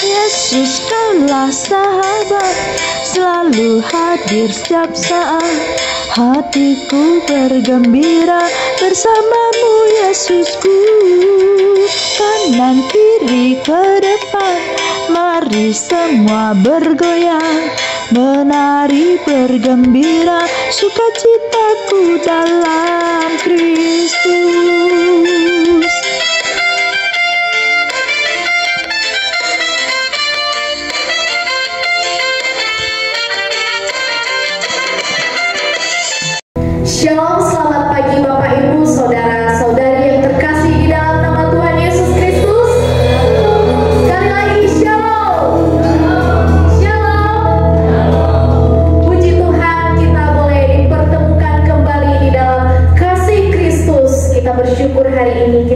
Yesus kaulah sahabat, selalu hadir setiap saat. Hatiku bergembira bersamamu Yesusku. Kanan kiri ke depan, mari semua bergoyang, menari bergembira, sukacitaku dalam Kristus. Shalom, selamat pagi Bapak Ibu, Saudara-saudari yang terkasih di dalam nama Tuhan Yesus Kristus. Sekali lagi Shalom. Shalom. Puji Tuhan, kita boleh dipertemukan kembali di dalam kasih Kristus. Kita bersyukur hari ini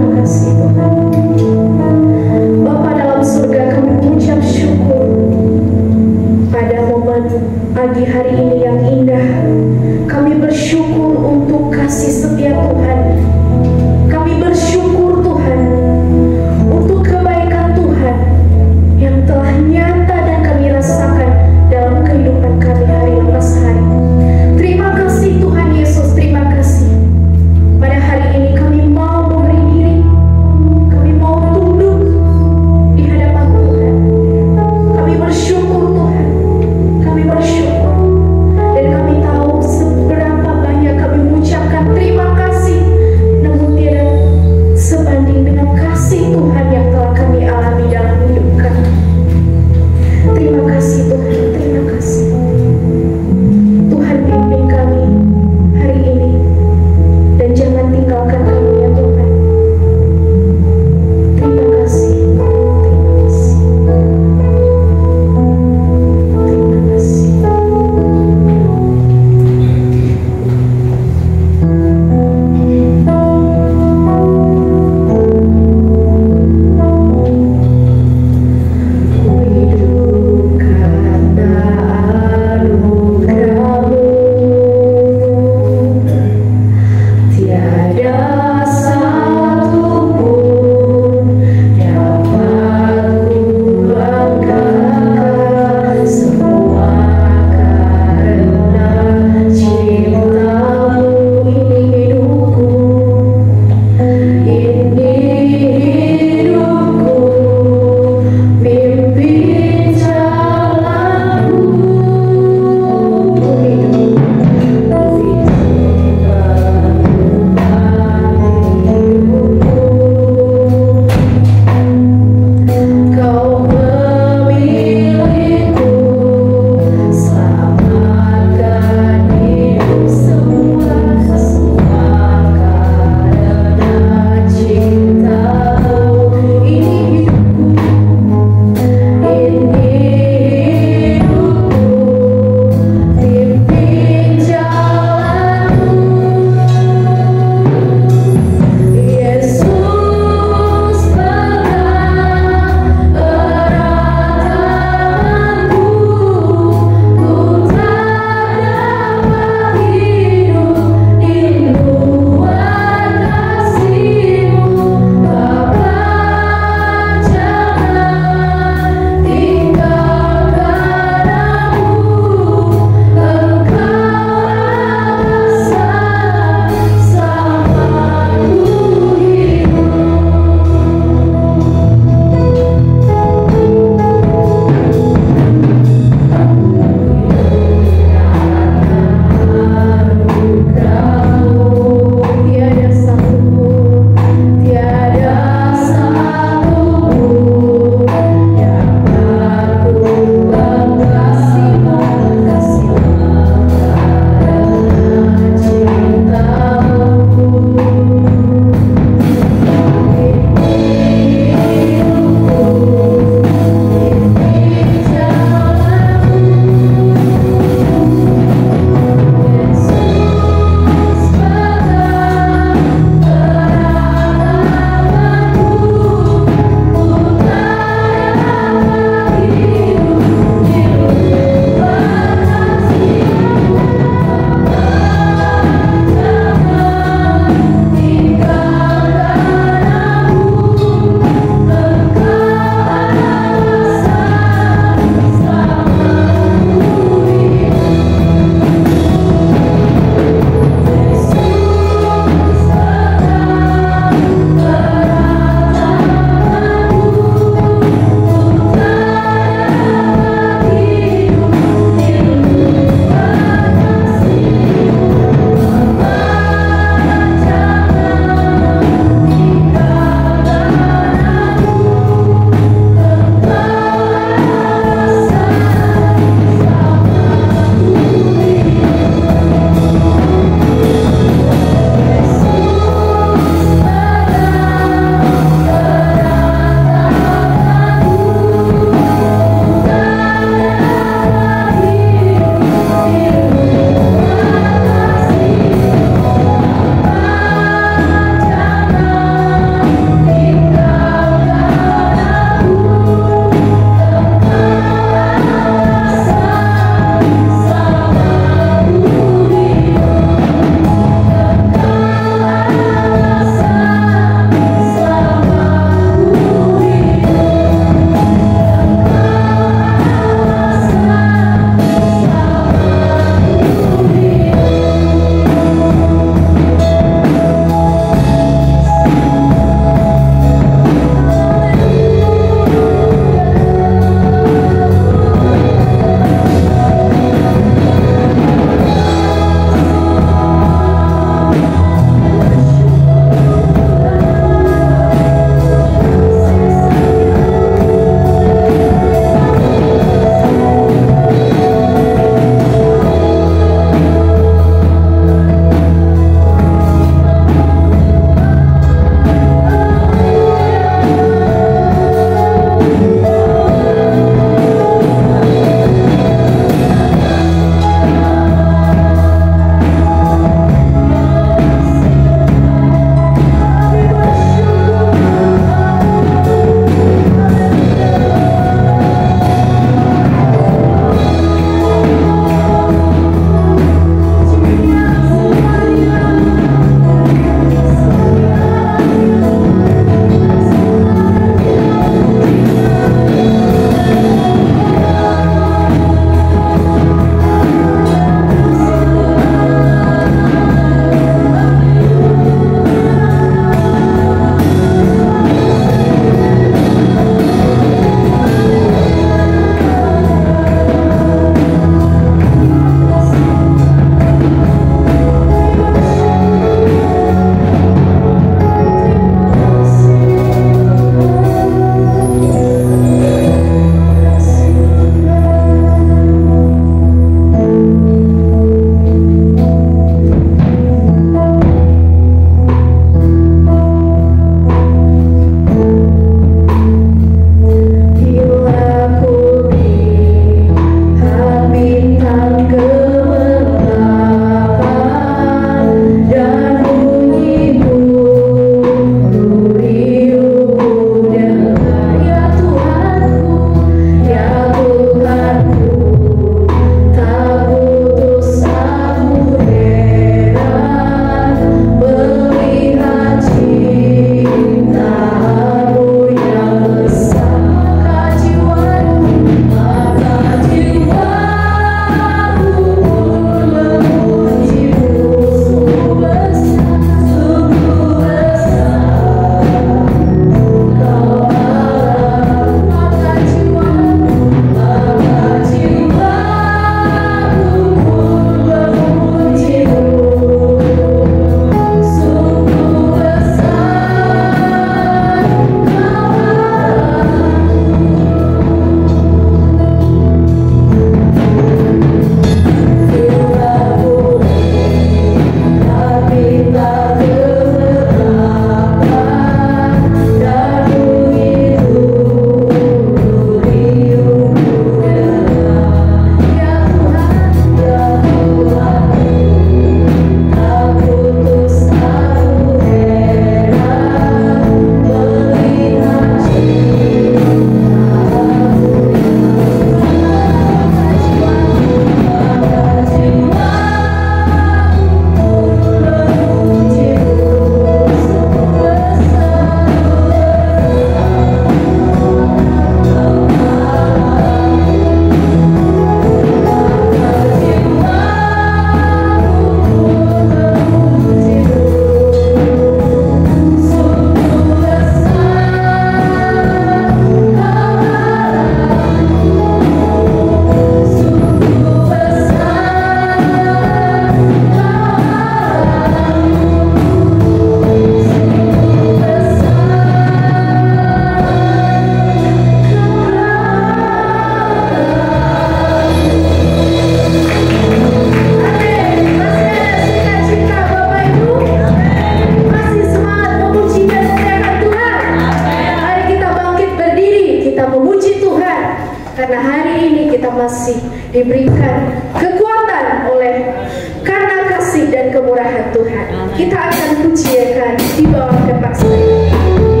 ini kita masih diberikan kekuatan oleh karena kasih dan kemurahan Tuhan. Kita akan pujiakan di bawah kepak saya. Bawah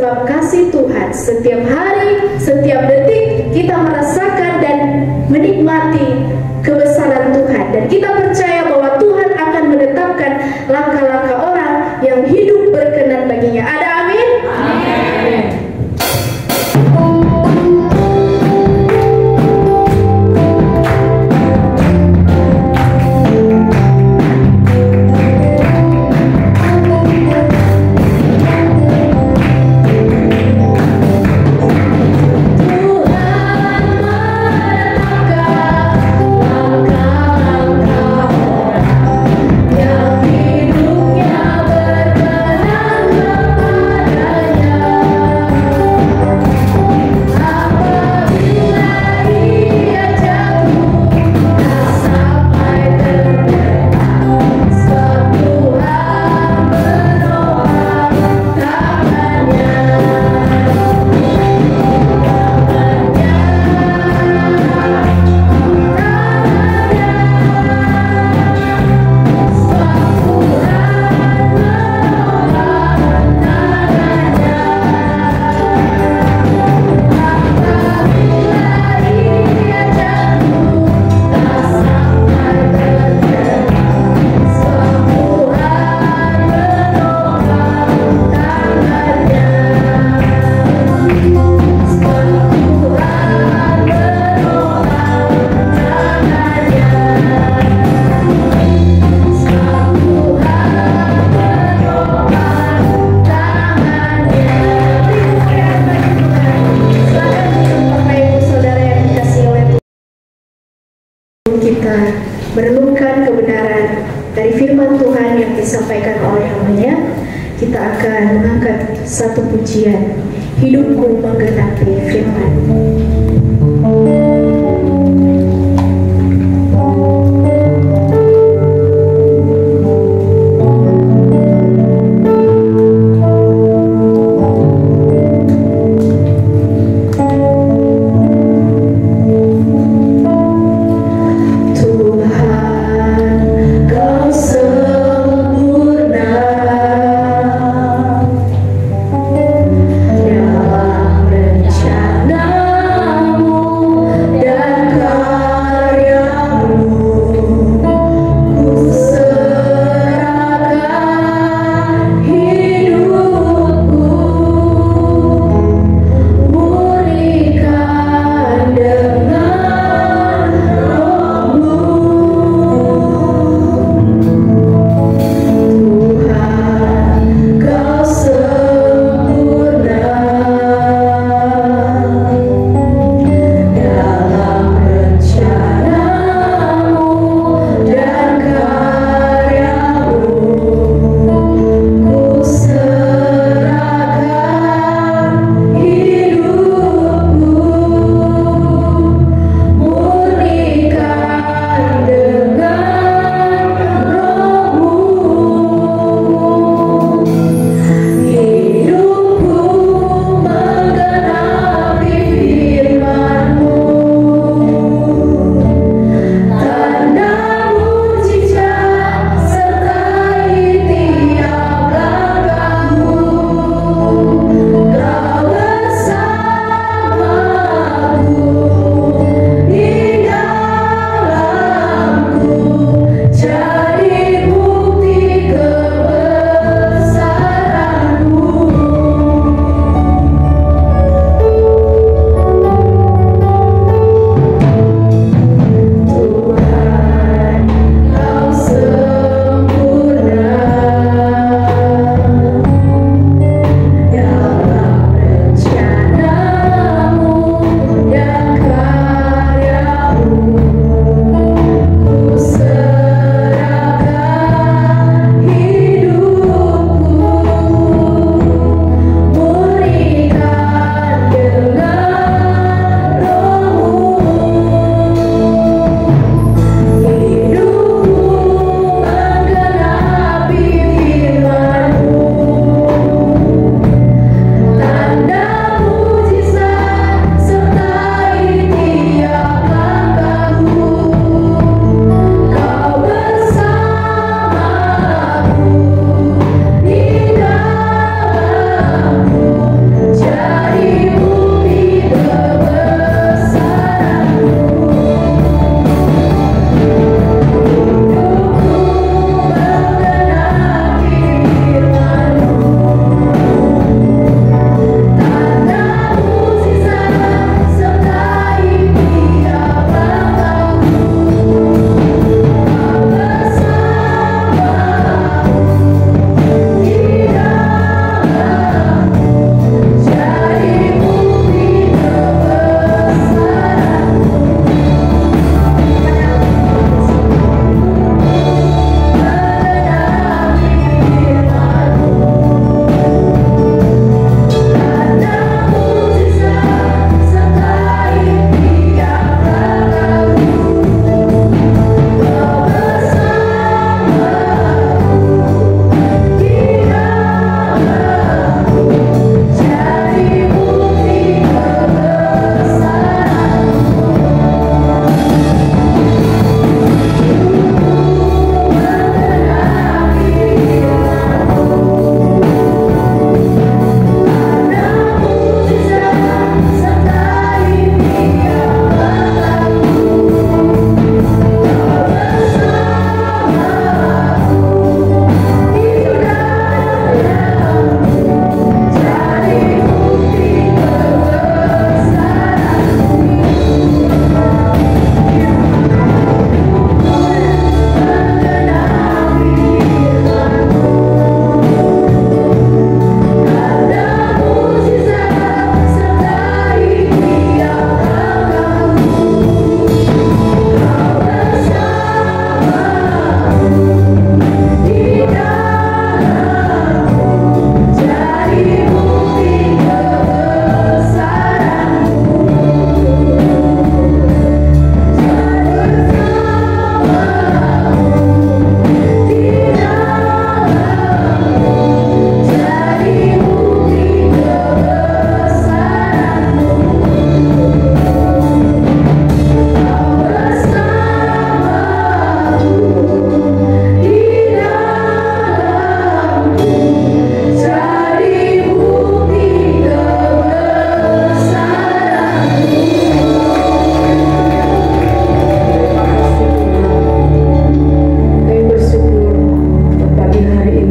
sebab kasih Tuhan setiap hari, setiap detik kita merasakan dan menikmati kebesaran Tuhan, dan kita percaya bahwa Tuhan akan menetapkan langkah-langkah orang yang hidup berkenan baginya. Ada amin? Amin. Kita merenungkan kebenaran dari firman Tuhan yang disampaikan oleh hamba-Nya, kita akan mengangkat satu pujian, hidupku menggenapi firman. Dalam rencanamu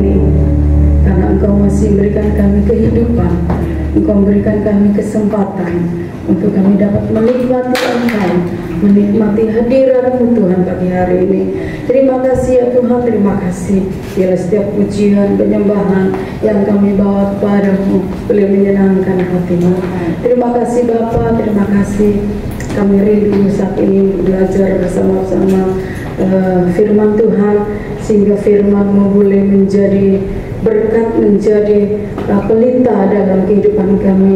ini, karena Engkau masih memberikan kami kehidupan, Engkau memberikan kami kesempatan untuk kami dapat menikmati Engkau, menikmati hadirat-Mu Tuhan pagi hari ini. Terima kasih ya Tuhan, terima kasih. Biarlah setiap pujian, penyembahan yang kami bawa kepada-Mu boleh menyenangkan hati-Mu. Terima kasih Bapa, terima kasih. Kami rindu saat ini belajar bersama-sama firman Tuhan, sehingga firman-Mu boleh menjadi berkat, menjadi pelita dalam kehidupan kami,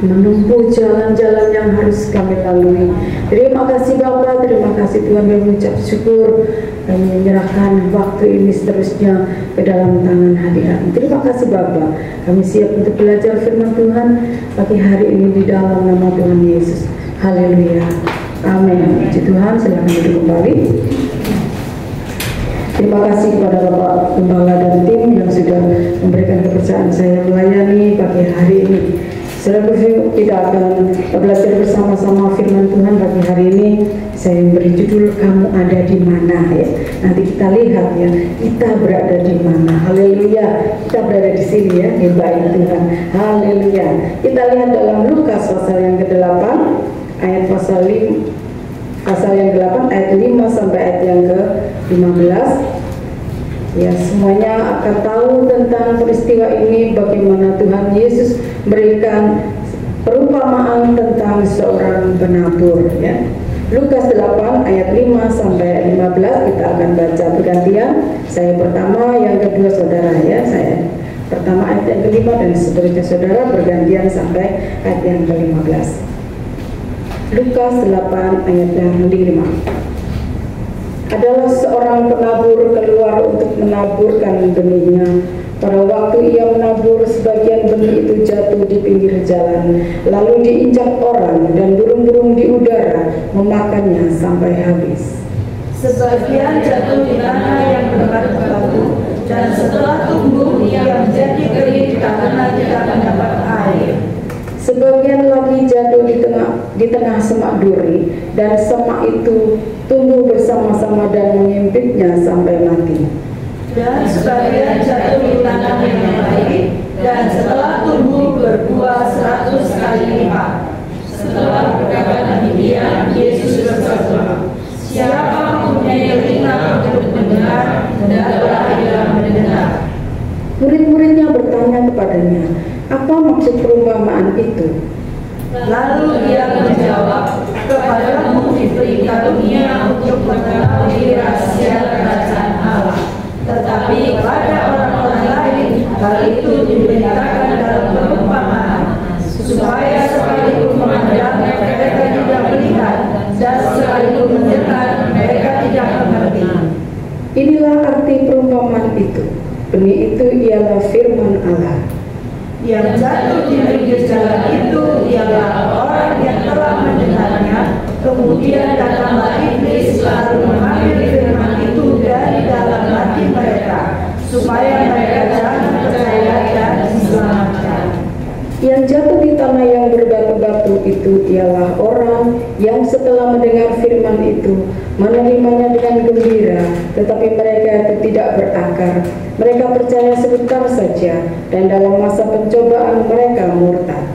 menempuh jalan-jalan yang harus kami lalui. Terima kasih Bapa, terima kasih Tuhan, kami mengucap syukur. Kami menyerahkan waktu ini seterusnya ke dalam tangan hadirat. Terima kasih Bapa, kami siap untuk belajar firman Tuhan pagi hari ini di dalam nama Tuhan Yesus. Haleluya, amin. Puji Tuhan, silakan duduk kembali. Terima kasih kepada Bapak Gembala dan tim yang sudah memberikan kepercayaan saya melayani pagi hari ini. Saudara, kita akan belajar bersama-sama firman Tuhan pagi hari ini. Saya beri judul "Kamu ada di mana?" ya. Nanti kita lihat ya, kita berada di mana. Haleluya, kita berada di sini ya, di baik Tuhan. Haleluya. Kita lihat dalam Lukas pasal yang ke-8 ayat pasal yang 8 ayat 5 sampai ayat yang ke-15. Ya, semuanya akan tahu tentang peristiwa ini, bagaimana Tuhan Yesus berikan perumpamaan tentang seorang penabur ya. Lukas 8 ayat 5 sampai ayat 15 kita akan baca bergantian. Saya pertama, yang kedua saudara ya. Saya pertama ayat yang kelima dan seterusnya saudara bergantian sampai ayat yang ke-15. Lukas 8 ayat yang ke-5. Adalah seorang penabur keluar untuk menaburkan benihnya. Pada waktu ia menabur, sebagian benih itu jatuh di pinggir jalan, lalu diinjak orang dan burung-burung di udara memakannya sampai habis. Sebagian jatuh di tanah yang berdekat batu, dan setelah tumbuh ia menjadi kering karena tidak mendapat air. Sebagian lagi jatuh di tengah semak duri, dan semak itu tumbuh bersama-sama dan mengimpitnya sampai mati. Dan sebagian jatuh di tanah yang baik, dan setelah tumbuh berbuah 100 kali lipat. Setelah berkata demikian, Yesus bersabda, "Siapa mempunyai telinga untuk mendengar, hendaklah ia mendengar." Murid-muridnya bertanya kepadanya, "Apa maksud perumpamaan itu?" Lalu dia menjawab, "Kepadamu diberi karunia untuk mengetahui rahasia kerajaan Allah, tetapi kepada orang-orang lain hal itu diberitakan dalam perumpamaan, supaya sekalipun memandang mereka tidak melihat, dan sekalipun mendengar mereka tidak mengerti." Inilah arti perumpamaan itu. Benih itu ialah firman Allah. Yang jatuh di pinggir jalan itu ialah orang yang telah mendengarnya, kemudian datanglah iblis lalu mengambil firman itu dari dalam hati mereka, supaya mereka jangan percaya dan diselamatkan. Yang jatuh di tanah yang berbatu-batu itu ialah orang yang setelah mendengar firman itu menerimanya dengan gembira, tetapi mereka itu tidak berakar. Mereka percaya sebentar saja, dan dalam masa pencobaan mereka murtad.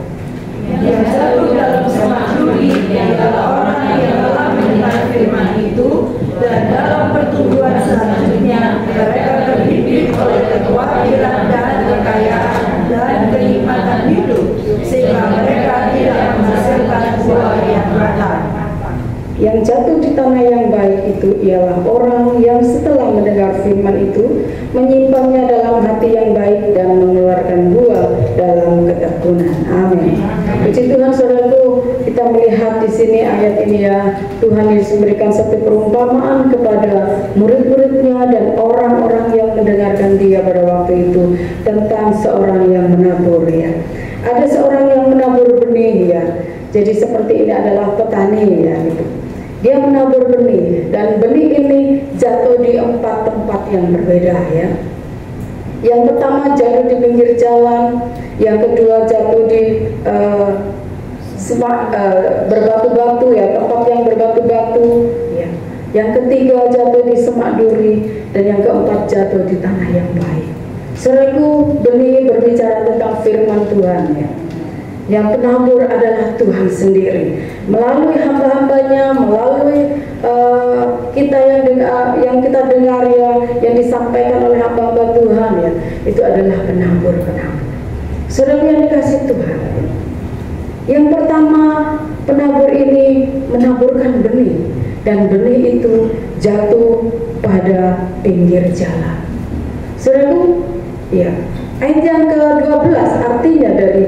Yang jatuh dalam semak duri ialah orang yang telah mendengar firman itu, dan dalam pertumbuhan selanjutnya mereka terbimbing oleh kekhawatiran dan kekayaan dan kenikmatan hidup, sehingga mereka tidak menghasilkan buah yang matang. Yang jatuh di tanah yang baik itu ialah orang yang setelah mendengar firman itu menyimpannya dalam hati yang baik dan mengeluarkan buah dalam ketekunan. Amin. Puji Tuhan, saudaraku, kita melihat di sini ayat ini ya, Tuhan Yesus memberikan satu perumpamaan kepada murid-muridnya dan orang-orang yang mendengarkan dia pada waktu itu tentang seorang yang menabur ya. Ada seorang yang menabur benih ya. Jadi seperti ini adalah petani ya gitu. Dia menabur benih, dan benih ini jatuh di 4 tempat yang berbeda ya. Yang pertama jatuh di pinggir jalan, yang kedua jatuh di berbatu-batu ya, tempat yang berbatu-batu ya. Yang ketiga jatuh di semak duri, dan yang keempat jatuh di tanah yang baik. Saudaraku, benih berbicara tentang firman Tuhan ya. Yang penabur adalah Tuhan sendiri. Melalui hamba-hambanya, melalui kita yang kita dengar ya, yang disampaikan oleh hamba-hamba Tuhan ya, itu adalah penabur-penabur. Saudara yang dikasih Tuhan. Yang pertama, penabur ini menaburkan benih, dan benih itu jatuh pada pinggir jalan. Saudaraku, ya, ayat yang ke-12 artinya dari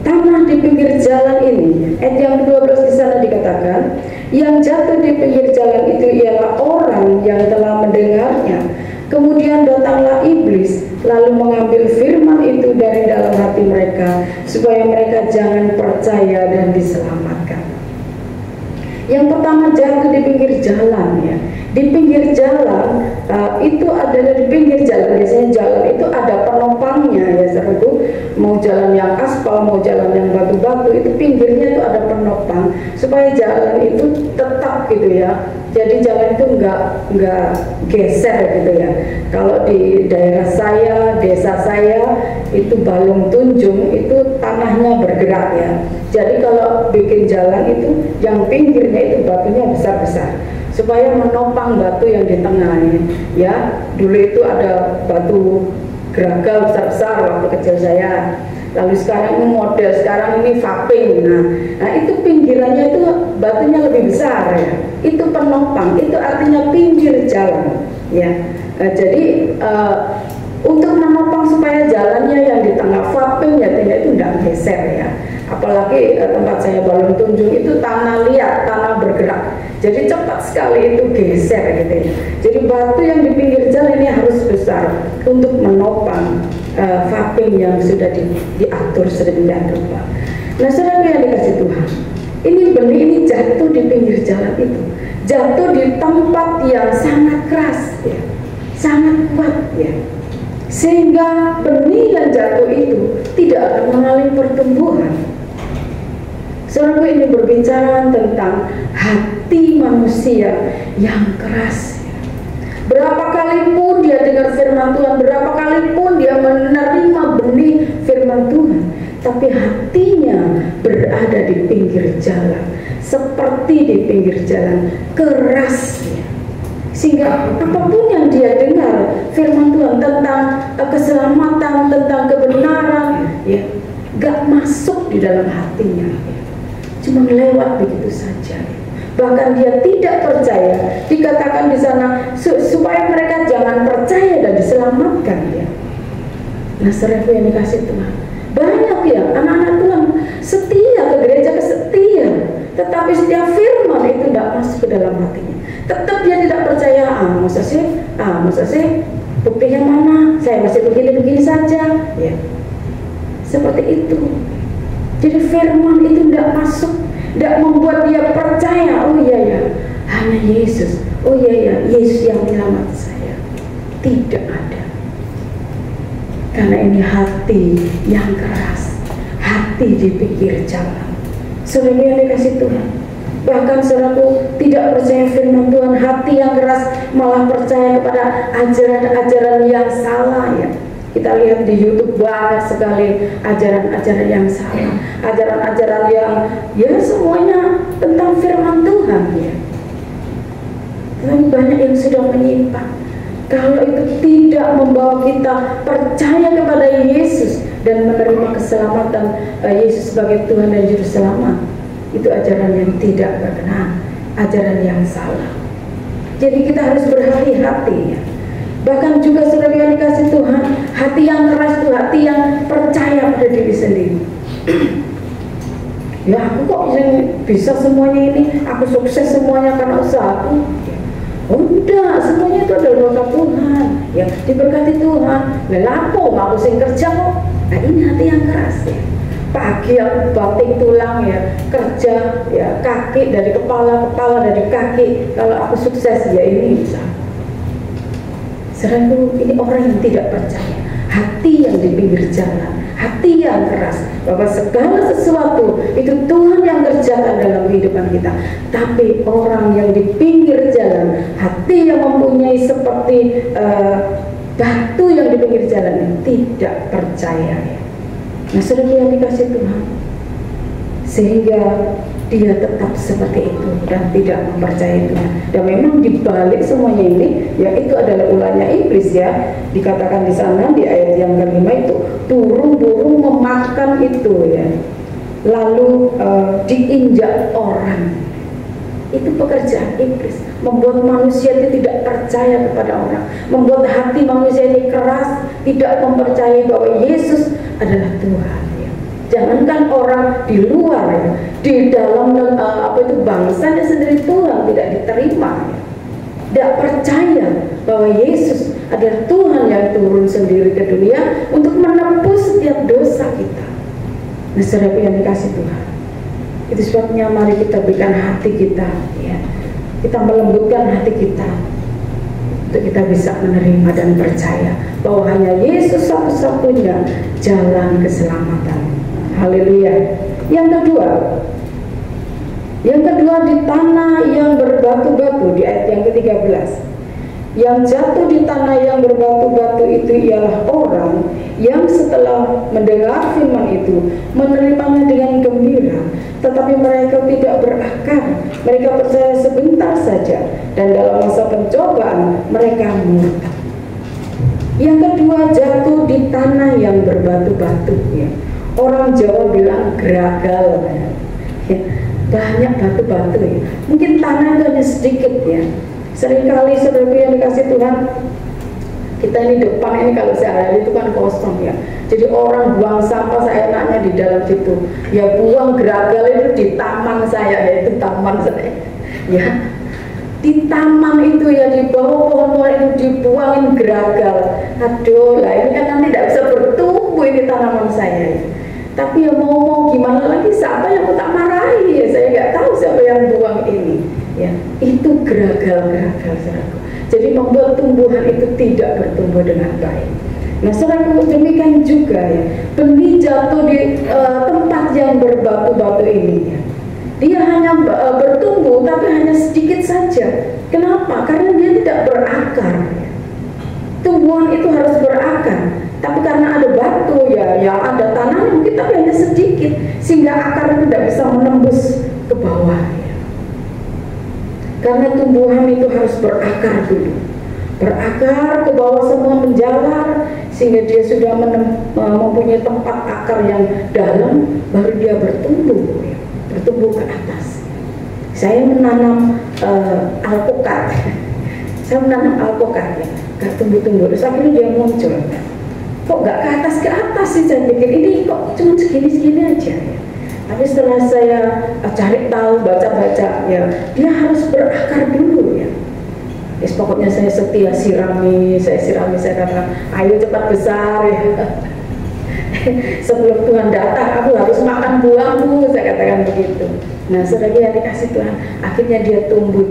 tanah di pinggir jalan ini. Ayat yang ke-12 di sana dikatakan, yang jatuh di pinggir jalan itu ialah orang yang telah mendengarnya. Kemudian datanglah iblis, lalu mengambil firman itu dari dalam hati mereka, supaya mereka jangan percaya dan diselamatkan. Yang pertama, jatuh di pinggir jalan ya. Di pinggir jalan itu adalah di pinggir jalan, biasanya jalan itu ada penopangnya ya, saudaraku. Mau jalan yang aspal, mau jalan yang batu-batu, itu pinggirnya itu ada penopang supaya jalan itu tetap gitu ya. Jadi jalan itu enggak geser gitu ya. Kalau di daerah saya, desa saya itu Balung Tunjung, itu tanahnya bergerak ya. Jadi kalau bikin jalan itu yang pinggirnya itu batunya besar-besar supaya menopang batu yang di tengahnya ya. Dulu itu ada batu geragal besar-besar waktu kecil saya. Lalu sekarang ini model, sekarang ini vaping. Nah itu pinggirannya itu batunya lebih besar ya. Itu penopang, itu artinya pinggir jalan ya. Jadi untuk menopang supaya jalannya yang di tengah vaping ya itu tidak geser ya. Apalagi tempat saya Balung Tunjung itu tanah liat, tanah bergerak. Jadi cepat sekali itu geser gitu ya. Jadi batu yang di pinggir jalan ini harus besar untuk menopang vaping yang sudah diatur sedemikian rupa. Nah, saudara yang dikasih Tuhan, ini benih ini jatuh di pinggir jalan itu, jatuh di tempat yang sangat keras ya, sangat kuat ya, sehingga benih yang jatuh itu tidak akan mengalami pertumbuhan. Saudara, ini berbicara tentang hati manusia yang keras. Berapa kali pun dia dengar firman Tuhan, berapa kali pun dia menerima benih firman Tuhan, tapi hatinya berada di pinggir jalan, seperti di pinggir jalan, kerasnya. Sehingga apapun yang dia dengar firman Tuhan tentang keselamatan, tentang kebenaran, ya, gak masuk di dalam hatinya. Cuma lewat begitu saja. Bahkan dia tidak percaya. Dikatakan di sana supaya mereka jangan percaya dan diselamatkan ya. Nah, saudaraku yang dikasih Tuhan, banyak ya anak-anak Tuhan setia ke gereja, setia, tetapi setiap firman itu tidak masuk ke dalam hatinya. Tetap dia tidak percaya. Masa sih buktinya mana? Saya masih begini-begini saja ya. Seperti itu. Jadi firman itu tidak masuk, tidak membuat dia percaya. Oh iya ya, hanya Yesus. Oh iya ya, Yesus yang menyelamatkan saya. Tidak ada. Karena ini hati yang keras, hati di pinggir jalan. Saudara yang dikasih Tuhan, bahkan saudaraku tidak percaya firman Tuhan, hati yang keras, malah percaya kepada ajaran-ajaran yang salah ya. Kita lihat di YouTube banyak sekali ajaran-ajaran yang salah, ajaran-ajaran yang ya semuanya tentang firman Tuhan ya. Tapi banyak yang sudah menyimpang. Kalau itu tidak membawa kita percaya kepada Yesus dan menerima keselamatan Yesus sebagai Tuhan dan Juru Selamat, itu ajaran yang tidak berkenan, ajaran yang salah. Jadi kita harus berhati-hati ya. Bahkan juga saudara yang dikasih Tuhan, hati yang keras itu hati yang percaya pada diri sendiri. Ya aku kok bisa semuanya ini, aku sukses semuanya karena usahaku. Oh enggak, semuanya itu adalah berkat Tuhan ya, diberkati Tuhan. Lelapo aku sing kerja kok. Nah ini hati yang keras ya. Pagi aku batik tulang ya, kerja ya, kaki dari kepala dari kaki. Kalau aku sukses ya ini bisa. Serangku ini orang yang tidak percaya, hati yang di pinggir jalan, hati yang keras, bahwa segala sesuatu itu Tuhan yang kerjakan dalam kehidupan kita. Tapi orang yang di pinggir jalan, hati yang mempunyai seperti batu yang di pinggir jalan tidak percaya. Nah, saudara yang dikasih Tuhan, sehingga dia tetap seperti itu dan tidak mempercayai Tuhan. Dan memang dibalik semuanya ini, ya itu adalah ulahnya iblis ya. Dikatakan di sana di ayat yang kelima itu, burung-burung memakan itu ya, lalu diinjak orang. Itu pekerjaan iblis, membuat manusia itu tidak percaya kepada orang, membuat hati manusia ini keras, tidak mempercayai bahwa Yesus adalah Tuhan ya. Jangankan orang di luar ya, di dalam bangsanya sendiri Tuhan tidak diterima ya. Tidak percaya bahwa Yesus adalah Tuhan yang turun sendiri ke dunia untuk menebus setiap dosa kita. Nah, saudara yang dikasih Tuhan, itu sebabnya mari kita berikan hati kita ya. Kita melembutkan hati kita untuk kita bisa menerima dan percaya bahwa hanya Yesus satu-satunya jalan keselamatan. Haleluya. Yang kedua di tanah yang berbatu-batu, di ayat yang ke-13. Yang jatuh di tanah yang berbatu-batu itu ialah orang yang setelah mendengar firman itu menerimanya dengan gembira, tetapi mereka tidak berakar. Mereka percaya sebentar saja, dan dalam masa pencobaan mereka murtad. Yang kedua, jatuh di tanah yang berbatu-batu ya. Orang Jawa bilang geragal ya. Banyak batu-batu ya. Mungkin tanah itu hanya sedikit ya. Seringkali saudara yang dikasih Tuhan, kita ini depan ini kalau sehari itu kan kosong ya. Jadi orang buang sampah seenaknya di dalam situ. Ya buang geragal itu di taman saya, yaitu taman saya. Ya, di taman itu ya, di bawah pohon-pohon itu dibuangin geragal. Aduh lah, ini kan nanti tidak bisa bertumbuh ini tanaman saya ya. Tapi ya mau gimana lagi, siapa yang mau tak marahi ya, saya nggak tahu siapa yang buang ini ya. Itu geragal-geragal saudaraku. Jadi membuat tumbuhan itu tidak bertumbuh dengan baik. Nah saudaraku, demikian juga ya, benih jatuh di tempat yang berbatu-batu ini ya. Dia hanya bertumbuh tapi hanya sedikit saja. Kenapa? Karena dia tidak berakar ya. Tumbuhan itu harus berakar. Tapi karena ada batu ya, yang ada tanah mungkin tapi hanya sedikit, sehingga akarnya tidak bisa menembus ke bawah ya. Karena tumbuhan itu harus berakar dulu, berakar ke bawah semua, menjalar sehingga dia sudah mempunyai tempat akar yang dalam, baru dia bertumbuh ya, bertumbuh ke atas. Saya menanam alpukat, saya menanam alpukat ya, gak tumbuh-tumbuh, terus akhirnya dia muncul. Kok gak ke atas sih, saya pikir ini kok cuma segini-segini aja ya. Tapi setelah saya cari tahu, baca-baca ya, dia harus berakar dulu ya. Yes, pokoknya saya setia sirami, saya katakan ayo cepat besar ya. Sebelum Tuhan datang aku harus makan buahmu, saya katakan begitu. Nah saudara yang dikasih Tuhan, akhirnya dia tumbuh.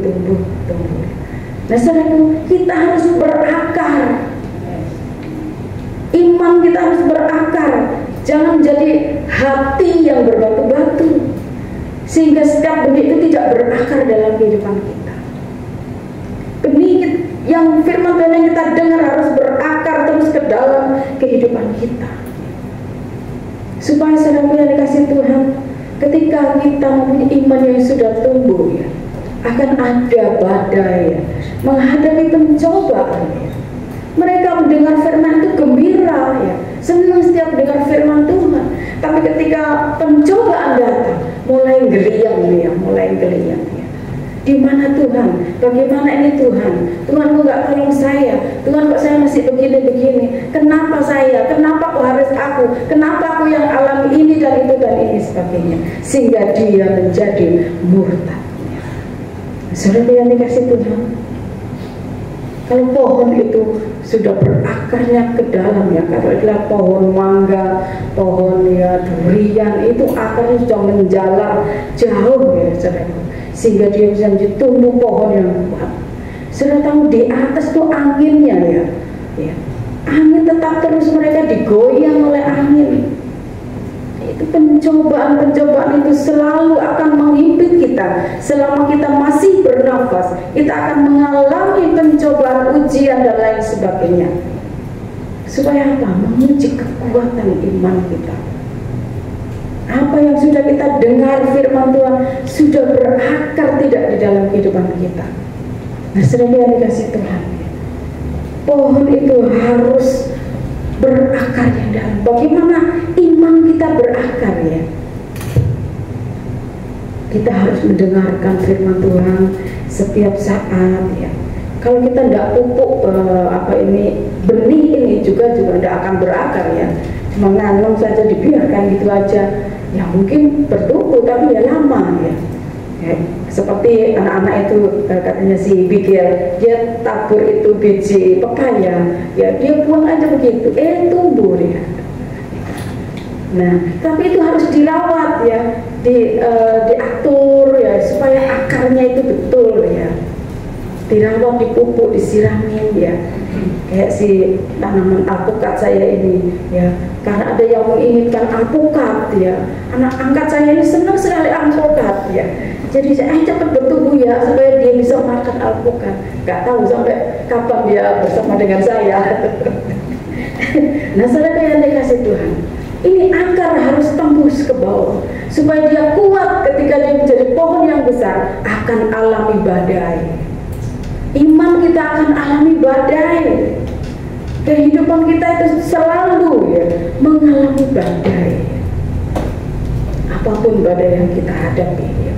Nah saudara, kita harus berakar. Iman kita harus berakar, jangan menjadi hati yang berbatu-batu, sehingga setiap benih itu tidak berakar dalam kehidupan kita. Benih yang firman Tuhan yang kita dengar harus berakar terus ke dalam kehidupan kita, supaya saudara yang dikasih Tuhan, ketika kita mempunyai iman yang sudah tumbuh ya, akan ada badai ya, menghadapi pencobaan ya. Mereka mendengar firman itu gembira ya, senang setiap dengar firman Tuhan. Tapi ketika pencobaan datang, mulai geliang ya. Di mana Tuhan? Bagaimana ini Tuhan? Tuhan kok nggak tolong saya? Tuhan kok saya masih begini? Kenapa saya? Kenapa kok harus aku? Kenapa aku yang alami ini dan itu dan ini sebagainya? Sehingga dia menjadi murtad. Saudara yang dikasih Tuhan, kalau pohon itu sudah berakarnya ke dalam ya, kalau adalah pohon mangga, pohon ya durian, itu akarnya sudah menjalar jauh ya saudara, sehingga dia bisa tumbuh pohon yang kuat. Saudara tahu di atas tuh anginnya ya, angin tetap terus, mereka digoyang oleh angin. Itu pencobaan itu selalu akan menghimpit kita. Selama kita masih bernafas, kita akan mengalami pencobaan, ujian dan lain sebagainya. Supaya apa? Menguji kekuatan iman kita. Apa yang sudah kita dengar firman Tuhan sudah berakar tidak di dalam kehidupan kita. Nah, saudara yang dikasih Tuhan, pohon itu harus berakar yang dalam. Bagaimana iman kita berakar ya? Kita harus mendengarkan firman Tuhan setiap saat ya. Kalau kita tidak pupuk benih ini juga tidak akan berakar ya. Cuma nanam saja dibiarkan gitu aja, ya mungkin bertumbuh tapi ya lama ya. Seperti anak-anak itu katanya si Bigel, dia tabur itu biji pepaya, ya dia buang aja begitu, tumbuh ya. Nah, tapi itu harus dirawat ya, diatur ya supaya akarnya itu betul ya. Dirawat, dipupuk, disiramin ya. Kayak si tanaman alpukat saya ini ya, karena ada yang menginginkan alpukat ya. Anak angkat saya ini senang sekali alpukat ya. Jadi saya cepat bertumbuh ya supaya dia bisa makan alpukat. Gak tahu sampai kapan dia bersama dengan saya. Nah, saudara yang dikasih Tuhan, ini akar harus tembus ke bawah supaya dia kuat ketika dia menjadi pohon yang besar, akan alami badai. Iman kita akan alami badai. Kehidupan kita itu selalu ya mengalami badai. Apapun badai yang kita hadapi ya,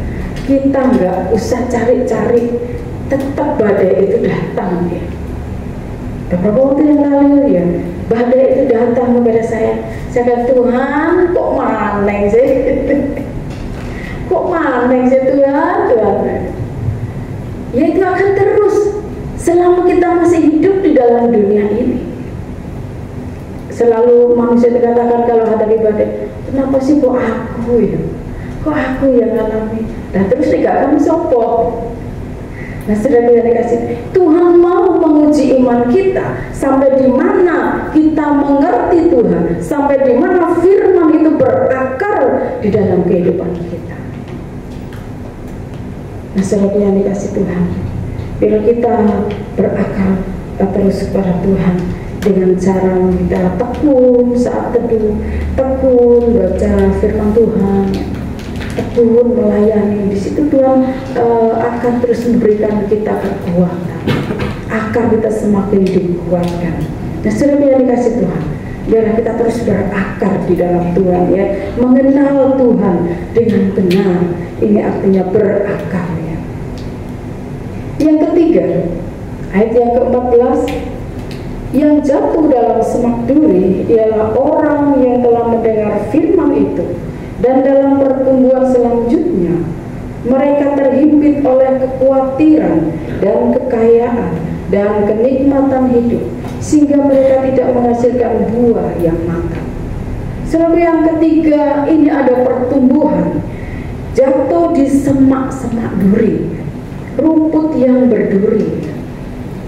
kita nggak usah cari-cari, tetap badai itu datang ya. Beberapa waktu yang lalu ya, badai itu datang kepada saya. Saya kata, Tuhan kok maneng sih? Kok maneng sih Tuhan? Ya itu akan terus selama kita masih hidup di dalam dunia ini. Selalu manusia dikatakan kalau hadapi badai, kenapa sih kok aku ya? Kok aku yang alami? Nah terus tidak kamu sopok. Nah saudara yang dikasih, Tuhan mau menguji iman kita sampai di mana kita mengerti Tuhan, sampai di mana firman itu berakar di dalam kehidupan kita. Nah saudara yang dikasih Tuhan, bila kita berakar terus kepada Tuhan dengan cara kita tekun saat teduh, tekun baca firman Tuhan, tekun melayani, di situ Tuhan akan terus memberikan kita kekuatan, akan kita semakin dikuatkan. Nah saudara yang dikasih Tuhan, biarlah kita terus berakar di dalam Tuhan ya, mengenal Tuhan dengan benar. Ini artinya berakar ya. Yang ketiga, ayat yang ke-14, yang jatuh dalam semak duri ialah orang yang telah mendengar firman itu, dan dalam pertumbuhan selanjutnya mereka terhimpit oleh kekhawatiran dan kekayaan dan kenikmatan hidup, sehingga mereka tidak menghasilkan buah yang matang. Sebab yang ketiga, ini ada pertumbuhan, jatuh di semak-semak duri, rumput yang berduri.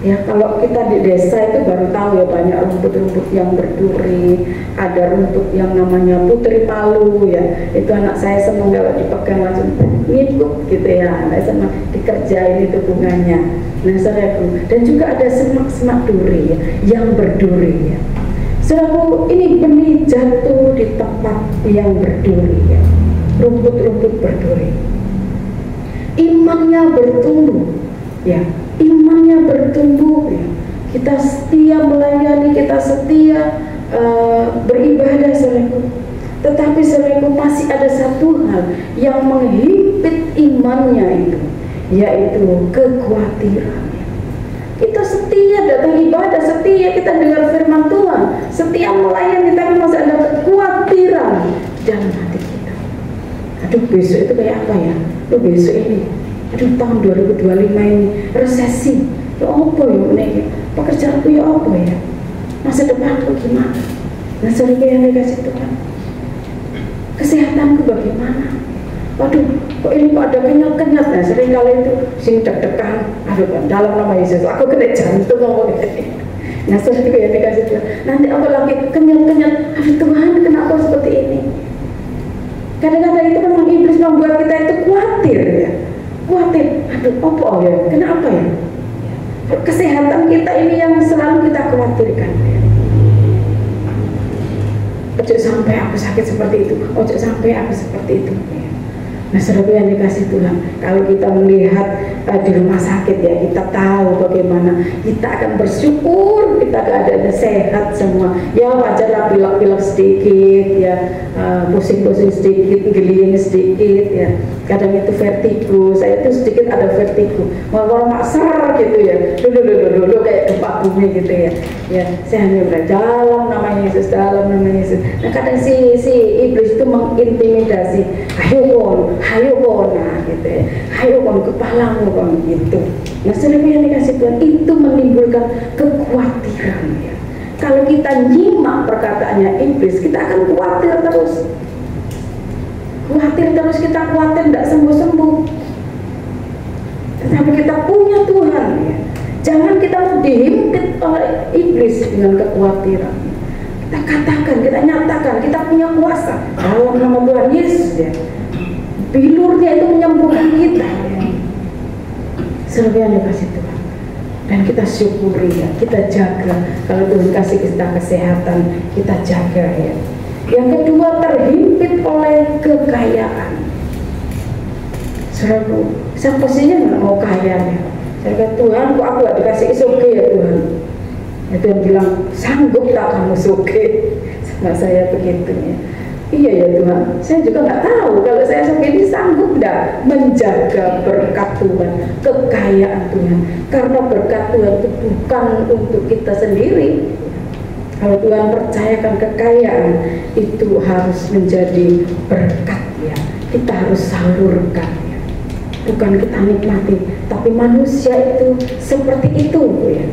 Ya kalau kita di desa itu baru tahu ya, banyak rumput-rumput yang berduri, ada rumput yang namanya putri palu ya. Itu anak saya senang kalau dipegang langsung ngikut gitu ya, anak senang dikerjain itu bunganya. Nah saudaraku, dan juga ada semak-semak duri ya, yang berduri ya. Saudaraku, ini benih jatuh di tempat yang berduri ya, rumput-rumput berduri. Imannya bertumbuh ya, imannya bertumbuh ya. Kita setia melayani, kita setia beribadah saudaraku. Tetapi saudaraku, masih ada satu hal yang menghimpit imannya itu, yaitu kekhawatiran. Kita setia datang ibadah, setia kita dengar firman Tuhan, setia melayani, tapi masih ada kekhawatiran dalam hati kita. Aduh besok itu kayak apa ya? Besok ini, aduh tahun 2025 ini resesi, ya apa ya ini, pekerjaanku ya apa ya, masa depanku gimana? Nah saudara yang dikasih Tuhan, kesehatanku bagaimana? Waduh, kok ini kok ada kenyat-kenyat? Nah sering kali itu sing deg-degan, aduh dalam nama Yesus aku kena jantung ngomong gitu. Nah saudara yang dikasih Tuhan, nanti aku lagi kenyat-kenyat, aduh Tuhan kenapa seperti ini? Kadang-kadang itu memang iblis membuat kita itu khawatir ya, khawatir, aduh apa ya, kenapa ya? Kesehatan kita ini yang selalu kita khawatirkan ya. ojo sampai aku sakit seperti itu, ojo sampai aku seperti itu. Nah, saudara yang dikasih Tuhan, kalau kita melihat di rumah sakit ya, kita tahu bagaimana kita akan bersyukur kita keadaannya sehat semua. Ya wajarlah pilek-pilek sedikit ya, pusing-pusing sedikit, geling sedikit ya. Kadang itu vertigo, saya itu sedikit ada vertigo, mau maksar gitu ya, dulu kayak gempa bumi gitu ya. Ya, saya hanya berada dalam nama Yesus, dalam nama Yesus. Nah, kadang si iblis itu mengintimidasi, ayo kon, nah gitu ya, ayo kon kepalamu kon gitu. Nah, saudara yang dikasih Tuhan, itu menimbulkan kekhawatiran ya. Kalau kita nyimak perkataannya iblis, kita akan khawatir terus. Kita khawatir tidak sembuh-sembuh. Tetapi kita punya Tuhan ya. Jangan kita dihimpit oleh iblis dengan kekhawatiran. Kita katakan, kita nyatakan, kita punya kuasa dalam nama Tuhan Yesus ya. Bilurnya itu menyembuhkan kita ya. Saudara yang dikasih Tuhan, dan kita syukuri ya, kita jaga. Kalau Tuhan kasih kita kesehatan, kita jaga ya. Yang kedua, terhimpit oleh kekayaan. Saudara, saya pastinya nggak mau kaya ya. Saya kata, Tuhan, kok aku gak dikasih isoge ya Tuhan? Ya, Tuhan bilang, sanggup tak kamu soge? Sama saya begitu ya. Iya ya Tuhan, saya juga nggak tahu kalau saya soge ini sanggup gak menjaga berkat Tuhan, kekayaan Tuhan. Karena berkat Tuhan itu bukan untuk kita sendiri. Kalau Tuhan percayakan kekayaan, itu harus menjadi berkat ya. Kita harus salurkan ya. Bukan kita nikmati, tapi manusia itu seperti itu ya,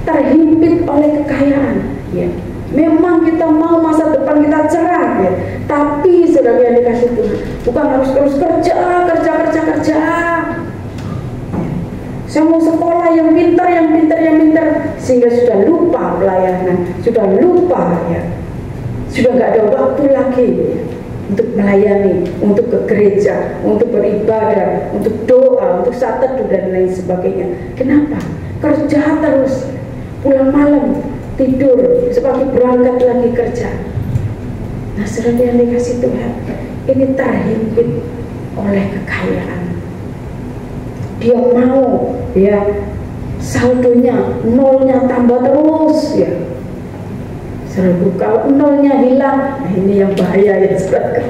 terhimpit oleh kekayaan ya. Memang kita mau masa depan kita cerah ya, tapi saudara yang dikasih Tuhan, bukan harus terus kerja. Saya mau sekolah yang pintar, sehingga sudah lupa pelayanan, sudah lupa ya, sudah nggak ada waktu lagi ya, untuk melayani, untuk ke gereja, untuk beribadah, untuk doa, untuk saat teduh dan lain sebagainya. Kenapa? Kerja terus, pulang malam, tidur, seperti berangkat lagi kerja. Nah, saudara yang dikasih Tuhan, ini terhimpit oleh kekayaan. Dia mau ya saldonya, nolnya tambah terus ya. Saudara, kalau nolnya hilang, nah ini yang bahaya ya saudara.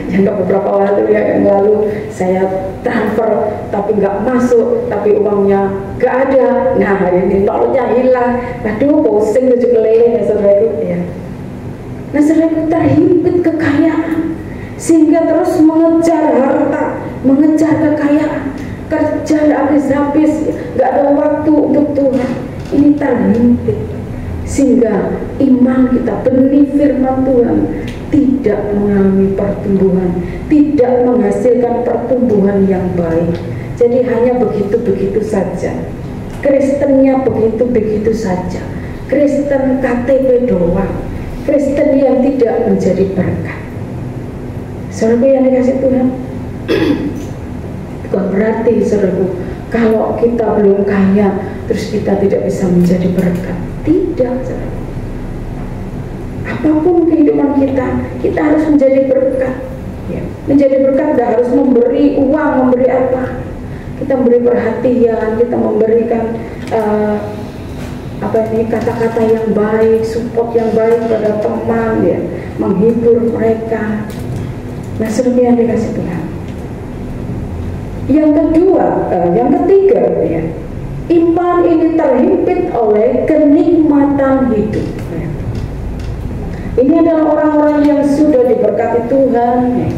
Yang beberapa waktu yang lalu saya transfer tapi nggak masuk, tapi uangnya nggak ada. Nah ini nolnya hilang, aduh pusing tujuh keliling ya saudara ya. Nah saudara, terhimpit kekayaan sehingga terus mengejar harta, mengejar kekayaan, kerja habis-habis, nggak ada waktu untuk Tuhan. Ini terhimpit sehingga iman kita, benih firman Tuhan tidak mengalami pertumbuhan, tidak menghasilkan pertumbuhan yang baik. Jadi hanya begitu-begitu saja. Kristennya begitu-begitu saja. Kristen KTP doang. Kristen yang tidak menjadi berkat. Saudara yang dikasih Tuhan, bukan berarti saudara, kalau kita belum kaya terus kita tidak bisa menjadi berkat. Tidak, saudara. Apapun kehidupan kita harus menjadi berkat ya. Menjadi berkat tidak harus memberi uang, memberi apa. Kita memberi perhatian, kita memberikan kata-kata yang baik, support yang baik pada teman ya, menghibur mereka. Nah, saudara yang dikasih Tuhan, yang ketiga ya, iman ini terhimpit oleh kenikmatan hidup ya. Ini adalah orang-orang yang sudah diberkati Tuhan ya,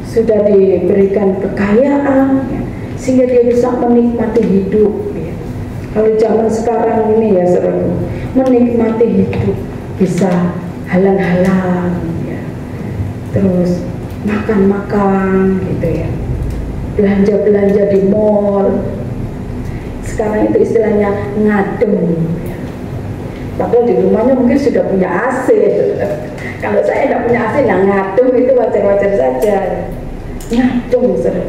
sudah diberikan kekayaan ya, sehingga dia bisa menikmati hidup ya. Kalau zaman sekarang ini ya saudara, menikmati hidup bisa halang-halang ya, terus makan-makan gitu ya, belanja-belanja di mall. Sekarang itu istilahnya ngadem ya. Padahal di rumahnya mungkin sudah punya AC. Kalau saya tidak punya AC, nah ngadem itu wajar-wajar saja. Ngadem saudara,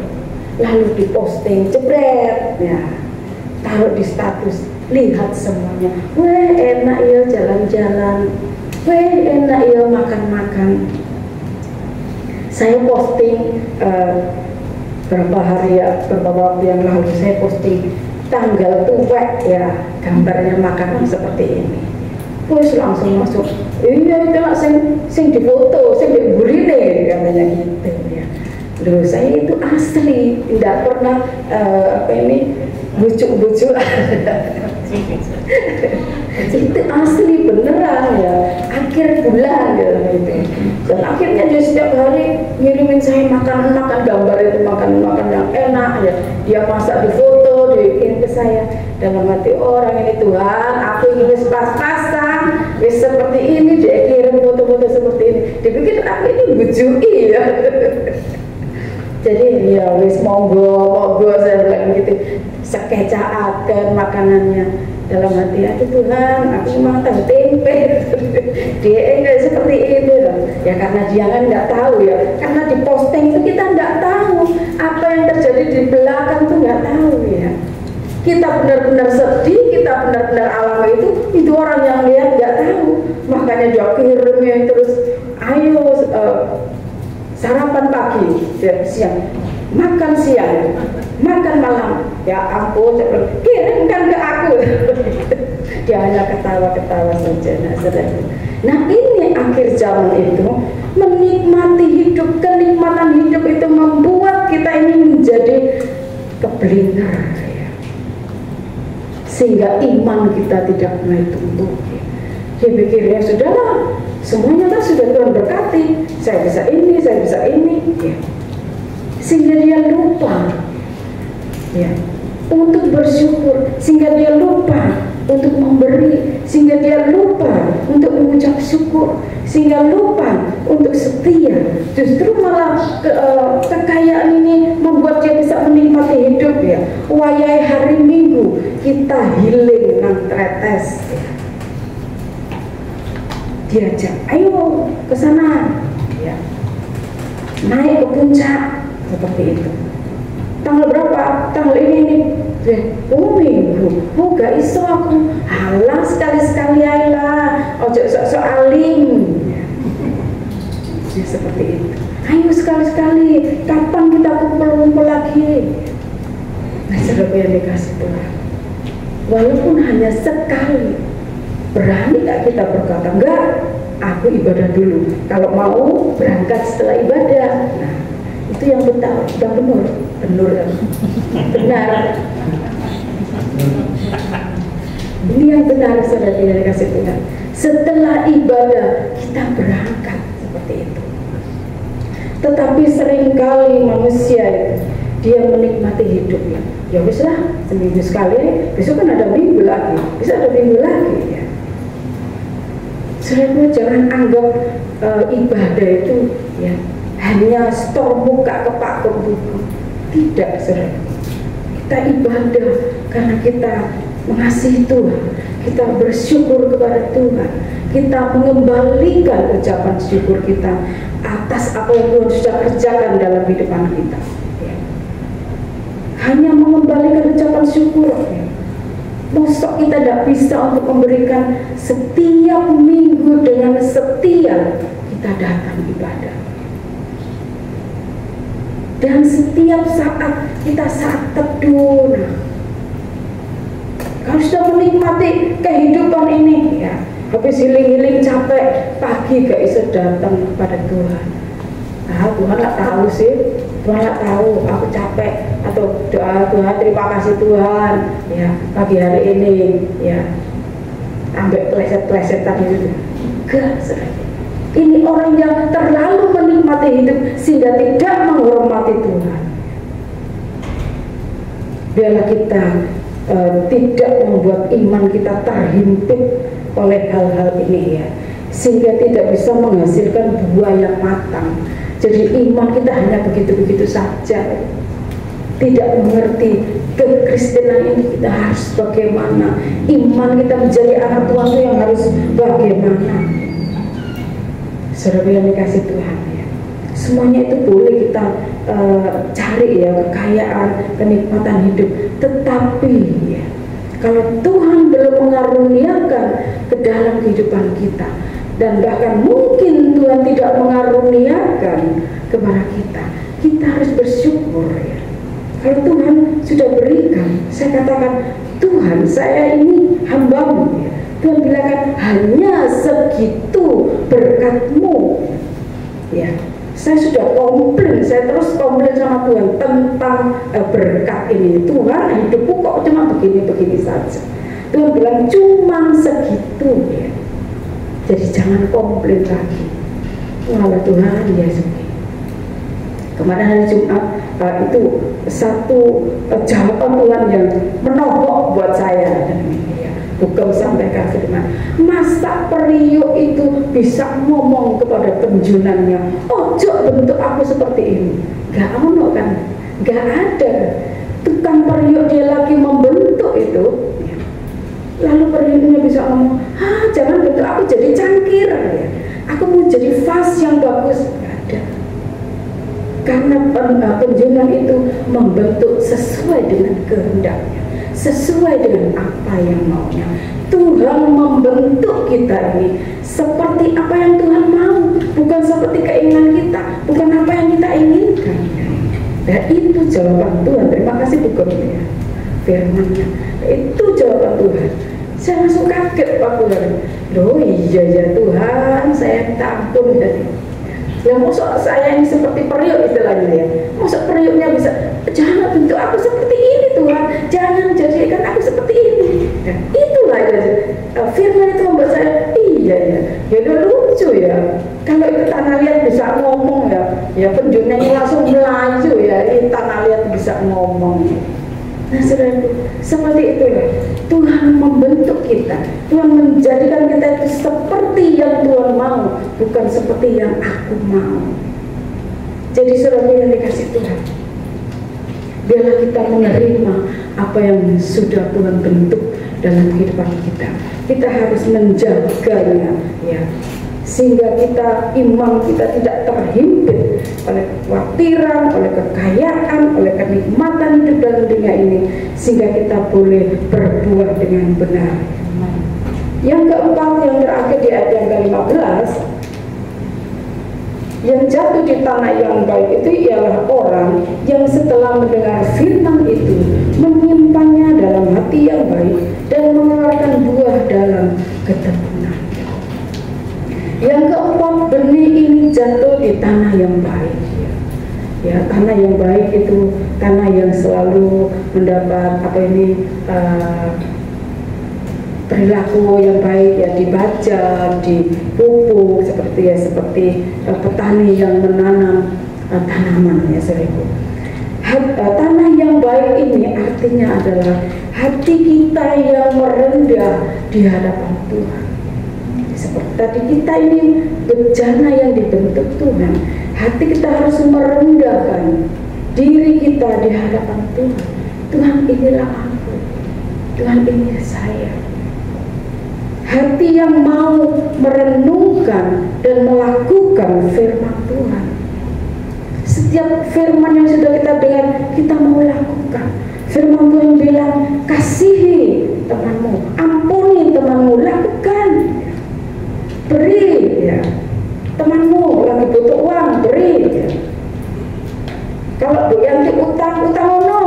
lalu diposting, jebret ya, taruh di status, lihat semuanya, wah enak ya jalan-jalan, enak ya makan-makan. Saya posting beberapa waktu yang lalu, saya posting tanggal tuwek ya, gambarnya makanan seperti ini. Terus langsung masuk, iya itu lah sing difoto, sing digurine katanya gitu ya. Loh, saya itu asli, tidak pernah bujuk-bujuk. Itu asli beneran ya, akhir bulan gitu. Dan akhirnya dia setiap hari ngirimin saya makanan gambar itu, makanan yang enak ya. Dia masak di foto, dikirim ke saya. Dalam hati orang ini, Tuhan, aku ingin pas-pasan, wis seperti ini, dia kirim foto-foto seperti ini. Dipikir aku ini bujuki ya. Jadi ya wis monggo saya bilang gitu, sekecaaken makanannya. Dalam hati aku, Tuhan, aku cuma tahu tempe. Dia enggak seperti itu loh. Ya karena dia kan nggak tahu ya, karena di posting itu kita nggak tahu apa yang terjadi di belakang tuh nggak tahu ya. Kita benar-benar sedih, kita benar-benar alami itu orang yang lihat nggak tahu. Makanya dia kirimnya terus, ayo sarapan pagi, siang, makan siang, makan malam. Ya ampun, kirimkan ke aku. Dia hanya ketawa-ketawa saja. Nah ini akhir zaman itu, menikmati hidup, kenikmatan hidup itu membuat kita ini menjadi keblinger ya. Sehingga iman kita tidak mulai tumbuh. Dia pikir ya sudahlah, semuanya kan sudah Tuhan berkati, saya bisa ini ya. Sehingga dia lupa ya untuk bersyukur, sehingga dia lupa untuk memberi, sehingga dia lupa untuk mengucap syukur, sehingga lupa untuk setia. Justru malah kekayaan ini membuat dia bisa menikmati hidup ya. Wayai hari Minggu kita healing nang tretes ya. Diajak, ayo ke sana ya, naik ke puncak seperti itu. Tanggal berapa? Tanggal ini Minggu. Gak iso aku. Halah sekali-sekali ayolah. Ojo sok-sok alim. Ya seperti itu. Ayo sekali-sekali. Kapan kita kumpul-kumpul lagi? Nah, saudara yang dikasih Tuhan, walaupun hanya sekali, berani gak kita berkata, enggak, aku ibadah dulu. Kalau mau berangkat setelah ibadah. Nah, itu yang benar, benar. Ini yang benar, saudara yang dikasih Tuhan. Setelah ibadah kita berangkat seperti itu. Tetapi seringkali manusia itu dia menikmati hidupnya. Ya wis lah, seminggu sekali, besok kan ada minggu lagi, bisa ada minggu lagi ya. Saudara, jangan anggap ibadah itu ya hanya store buka kepak buku. Tidak, saudara. Kita ibadah karena kita mengasihi Tuhan, kita bersyukur kepada Tuhan, kita mengembalikan ucapan syukur kita atas apa yang Tuhan sudah kerjakan dalam kehidupan kita ya. Hanya mengembalikan ucapan syukur ya. Masa kita tidak bisa untuk memberikan setiap minggu dengan setia kita datang ibadah. Dan setiap saat kita saat teduh, kalau sudah menikmati kehidupan ini ya, habis healing capek, pagi gak bisa datang kepada Tuhan. Nah, Tuhan gak tahu sih, Tuhan gak tahu aku capek, atau doa Tuhan, terima kasih Tuhan ya pagi hari ini ya, ambil pleset-pleset tadi itu. Gak, saudara. Ini orang yang terlalu menikmati hidup sehingga tidak menghormati Tuhan. Biarlah kita tidak membuat iman kita terhimpit oleh hal-hal ini ya, sehingga tidak bisa menghasilkan buah yang matang. Jadi iman kita hanya begitu-begitu saja, tidak mengerti kekristenan ini kita harus bagaimana, iman kita menjadi anak Tuhan itu yang harus bagaimana. Saudara yang dikasih Tuhan ya, semuanya itu boleh kita cari ya, kekayaan, kenikmatan hidup. Tetapi ya, kalau Tuhan belum mengaruniakan ke dalam kehidupan kita dan bahkan mungkin Tuhan tidak mengaruniakan kepada kita, kita harus bersyukur ya. Kalau Tuhan sudah berikan, saya katakan, Tuhan, saya ini hamba-Mu ya. Tuhan bilang hanya segitu berkat-Mu ya. Saya sudah komplain, saya terus komplain sama Tuhan tentang berkat ini. Tuhan, hidupku kok cuma begini-begini saja. Tuhan bilang cuma segitu ya. Jadi jangan komplain lagi. Walau Tuhan Yesus. Kemarin hari Jumat itu satu jawaban Tuhan yang menohok buat saya. Bukan sampaikan firman. Masa periuk itu bisa ngomong kepada penjunannya, ojo bentuk aku seperti ini. Gak ono kan? Gak ada. Tukang periuk dia lagi membentuk itu. Lalu periuknya bisa ngomong, jangan bentuk aku jadi cangkir ya. Aku mau jadi vas yang bagus. Gak ada. Karena penjunan itu membentuk sesuai dengan kehendaknya, sesuai dengan apa yang maunya. Tuhan membentuk kita ini seperti apa yang Tuhan mau, bukan seperti keinginan kita, bukan apa yang kita inginkan. Dan itu jawaban Tuhan. Terima kasih Bu Guru ya, firman-Nya. Itu jawaban Tuhan. Saya langsung kaget Pak Tuhan. Loh iya ya Tuhan, saya minta ampun dari. Ya maksud saya ini seperti periuk istilahnya ya. Maksud periuknya bisa, jangan bentuk aku seperti ini Tuhan, jangan jadikan aku seperti ini. Dan itulah ya, firman itu membuat saya, iya ya, ya udah lucu ya. Kalau itu tanah liat bisa ngomong ya, ya penjunanya langsung melaju ya, ini tanah liat bisa ngomong. Nah saudara, seperti itu ya. Tuhan membentuk kita, Tuhan menjadikan kita itu seperti yang Tuhan mau, bukan seperti yang aku mau. Jadi saudara yang dikasih Tuhan, biarlah kita menerima apa yang sudah Tuhan bentuk dalam kehidupan kita. Kita harus menjaganya ya, sehingga iman kita tidak terhimpit oleh kekhawatiran, oleh kekayaan, oleh kenikmatan hidup dalam dunia ini, sehingga kita boleh berbuat dengan benar. Yang keempat, yang terakhir di ayat yang ke-15, yang jatuh di tanah yang baik itu ialah orang yang setelah mendengar firman itu menyimpannya dalam hati yang baik dan mengeluarkan buah dalam ketekunan. Yang keempat, benih ini jatuh di tanah yang baik. Ya, tanah yang baik itu tanah yang selalu mendapat perilaku yang baik ya, dibaca, dipupuk seperti petani yang menanam tanaman ya seribu. Tanah yang baik ini artinya adalah hati kita yang merendah di hadapan Tuhan. Seperti tadi kita ini bejana yang dibentuk Tuhan, hati kita harus merendahkan diri kita di hadapan Tuhan. Tuhan, inilah aku, Tuhan ini saya. Hati yang mau merenungkan dan melakukan firman Tuhan. Setiap firman yang sudah kita dengar, kita mau lakukan. Firman Tuhan bilang, kasihi temanmu, ampuni temanmu, lakukan. Beri ya, temanmu lagi butuh uang, beri ya. Kalau yang utang ono,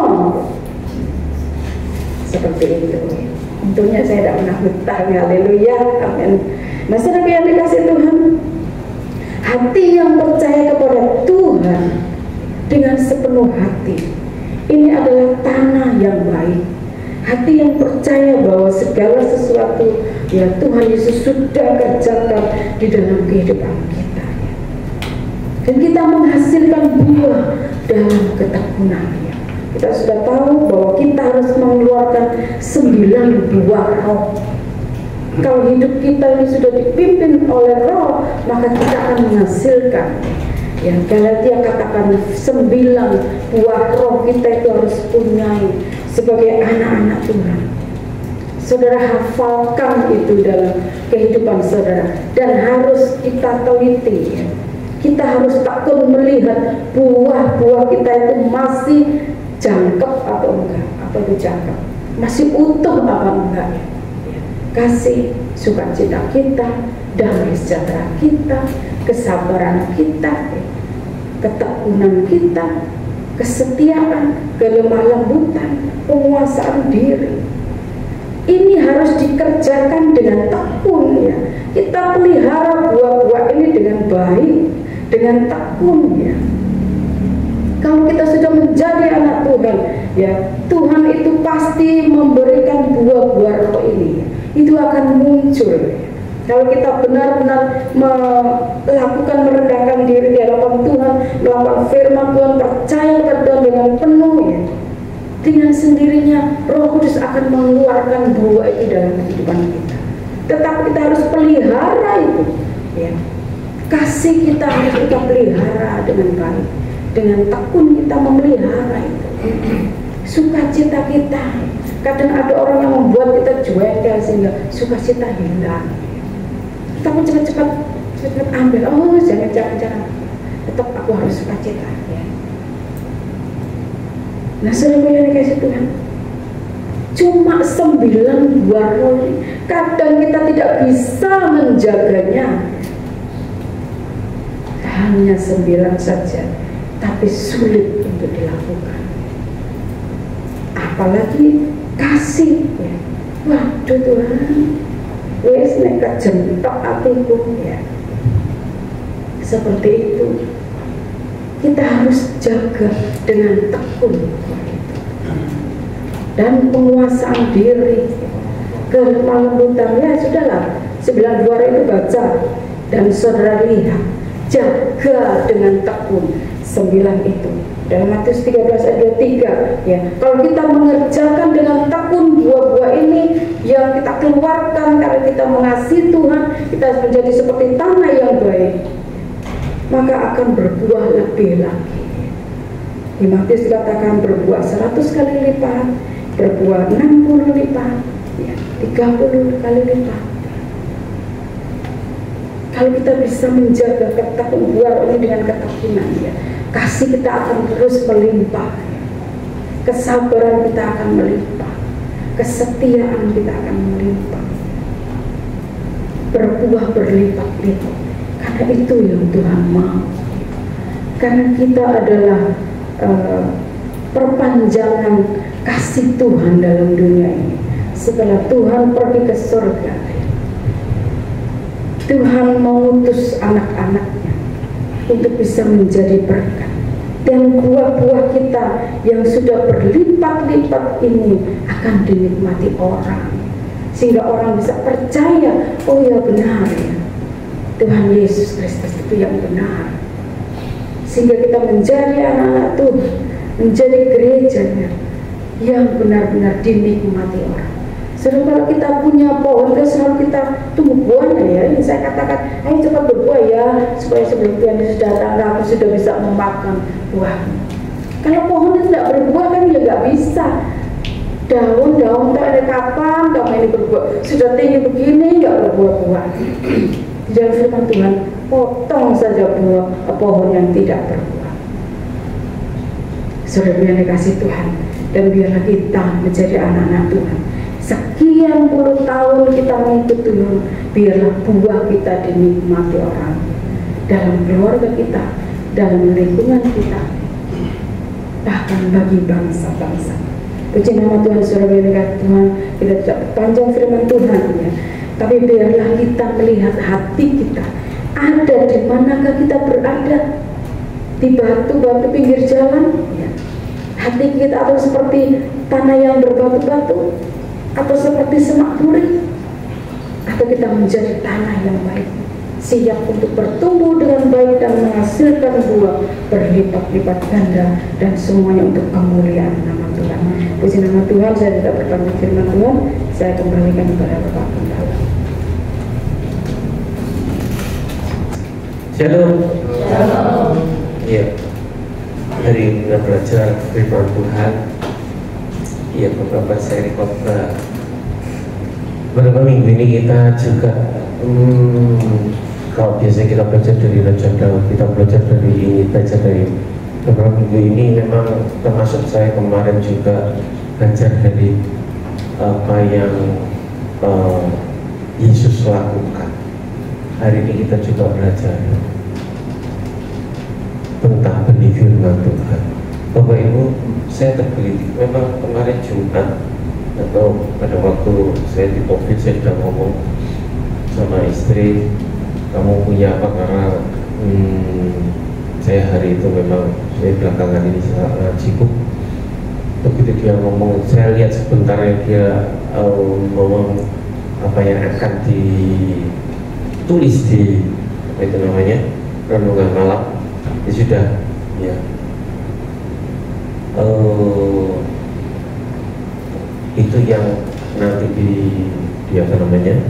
seperti itu. Untungnya saya tidak pernah hutang, haleluya, amin. Nah saudara yang dikasih Tuhan, hati yang percaya kepada Tuhan dengan sepenuh hati, ini adalah tanah yang baik. Hati yang percaya bahwa segala sesuatu ya Tuhan Yesus sudah kerjakan di dalam kehidupan kita ya. Dan kita menghasilkan buah dalam ketekunan ya. Kita sudah tahu bahwa kita harus mengeluarkan 9 buah roh. Kalau hidup kita ini sudah dipimpin oleh roh, maka kita akan menghasilkan ya, Galatia katakan 9 buah roh kita itu harus punyai sebagai anak-anak Tuhan. Saudara hafalkan itu dalam kehidupan saudara, dan harus kita teliti ya. Kita harus takut melihat buah-buah kita itu masih jangkep atau enggak. Apa itu jangkep? Masih utuh apa enggak ya? kasih, sukacita kita, damai sejahtera kita, kesabaran kita, ketekunan kita, kesetiaan, kelemah lembutan, penguasaan diri. Ini harus dikerjakan dengan tekun ya. Kita pelihara buah-buah ini dengan baik, dengan tekun ya. Kalau kita sudah menjadi anak Tuhan ya, Tuhan itu pasti memberikan buah-buah roh ini. Itu akan muncul ya. Kalau kita benar-benar melakukan merendahkan diri di hadapan Tuhan, melakukan firman Tuhan, percaya pada Tuhan dengan penuh ya, dengan sendirinya Roh Kudus akan mengeluarkan buah itu dalam kehidupan kita. Tetapi kita harus pelihara itu ya. Kasih kita harus kita pelihara dengan baik, dengan tekun kita memelihara itu. Sukacita kita, kadang ada orang yang membuat kita juegal sehingga sukacita hilang. Tapi cepat-cepat ambil, oh jangan, tetap aku harus sukacita ya. Nah sering yang dikasih Tuhan, cuma 9 buah roh, kadang kita tidak bisa menjaganya. Hanya 9 saja, tapi sulit untuk dilakukan. Apalagi kasih ya. Waduh Tuhan, wes nekat jentok hatiku ya. Seperti itu kita harus jaga dengan tekun dan penguasaan diri, kelemah lembutan ya sudahlah. 9 buah itu baca dan saudara lihat, jaga dengan tekun 9 itu. Dalam Matius 13 ayat 3 ya, kalau kita mengerjakan dengan tekun buah-buah ini yang kita keluarkan karena kita mengasihi Tuhan, kita menjadi seperti tanah yang baik, maka akan berbuah lebih lagi. Di Matius dikatakan berbuah 100 kali lipat, berbuah 60 lipat ya, 30 kali lipat. Kalau kita bisa menjaga ketekun buah ini dengan ketekunan ya, kasih kita akan terus melimpah, kesabaran kita akan melimpah, kesetiaan kita akan melimpah, berbuah berlipat-lipat. Karena itu yang Tuhan mau. Karena kita adalah perpanjangan kasih Tuhan dalam dunia ini. Setelah Tuhan pergi ke surga, Tuhan mengutus anak-anaknya untuk bisa menjadi berkat. Dan buah-buah kita yang sudah berlipat-lipat ini akan dinikmati orang, sehingga orang bisa percaya, oh ya benar ya, Tuhan Yesus Kristus itu yang benar. Sehingga kita menjadi anak-anak Tuhan, menjadi gerejanya yang benar-benar dinikmati orang. Sedang kalau kita punya pohon, selalu kita tunggu buahnya ya. Ini saya katakan, ayo cepat berbuah ya, supaya sebelum Tuhan Yesus datang, aku sudah bisa memakan buah. Kalau pohon itu tidak berbuah kan ya nggak bisa. Daun-daun tak ada kapan kamu ini berbuah. Sudah tinggi begini nggak berbuah-buah. Di dalam firman Tuhan, potong saja buah pohon yang tidak berbuah. Saudara yang dikasih Tuhan, dan biarlah kita menjadi anak-anak Tuhan. Sekian puluh tahun kita mengikut Tuhan, biarlah buah kita dinikmati orang, dalam keluarga kita, dalam lingkungan kita, bahkan bagi bangsa-bangsa. Puji nama Tuhan, saudara yang dikasih Tuhan. Kita tidak panjang firman Tuhan ya, tapi biarlah kita melihat hati kita ada di manakah kita berada, di batu-batu pinggir jalan ya. Hati kita atau seperti tanah yang berbatu-batu, atau seperti semak duri, atau kita menjadi tanah yang baik, siap untuk bertumbuh dengan baik dan menghasilkan buah berlipat-lipat ganda, dan semuanya untuk kemuliaan nama Tuhan. Puji nama Tuhan. Saya tidak bertanya firman Tuhan, saya kembalikan kepada Bapak Gembala. Shalom. Shalom. Iya. Hari kita belajar firman Tuhan. Ya, beberapa seri khotbah. Beberapa minggu ini kita juga kalau biasanya kita belajar dari Raja Daud, kita belajar dari ini, belajar dari beberapa minggu ini memang termasuk saya kemarin juga belajar dari apa yang Yesus lakukan. Hari ini kita juga belajar tentang benih firman Tuhan. Bapak Ibu, saya tergelitik. Memang kemarin Jumat atau pada waktu saya di COVID, saya sudah ngomong sama istri, kamu punya apa? Karena saya hari itu memang, saya belakangan ini sangat sibuk. Begitu dia ngomong, saya lihat sebentar dia ngomong apa yang akan ditulis di apa itu namanya, renungan malam. Ya sudah, ya. Itu yang nanti di apa namanya,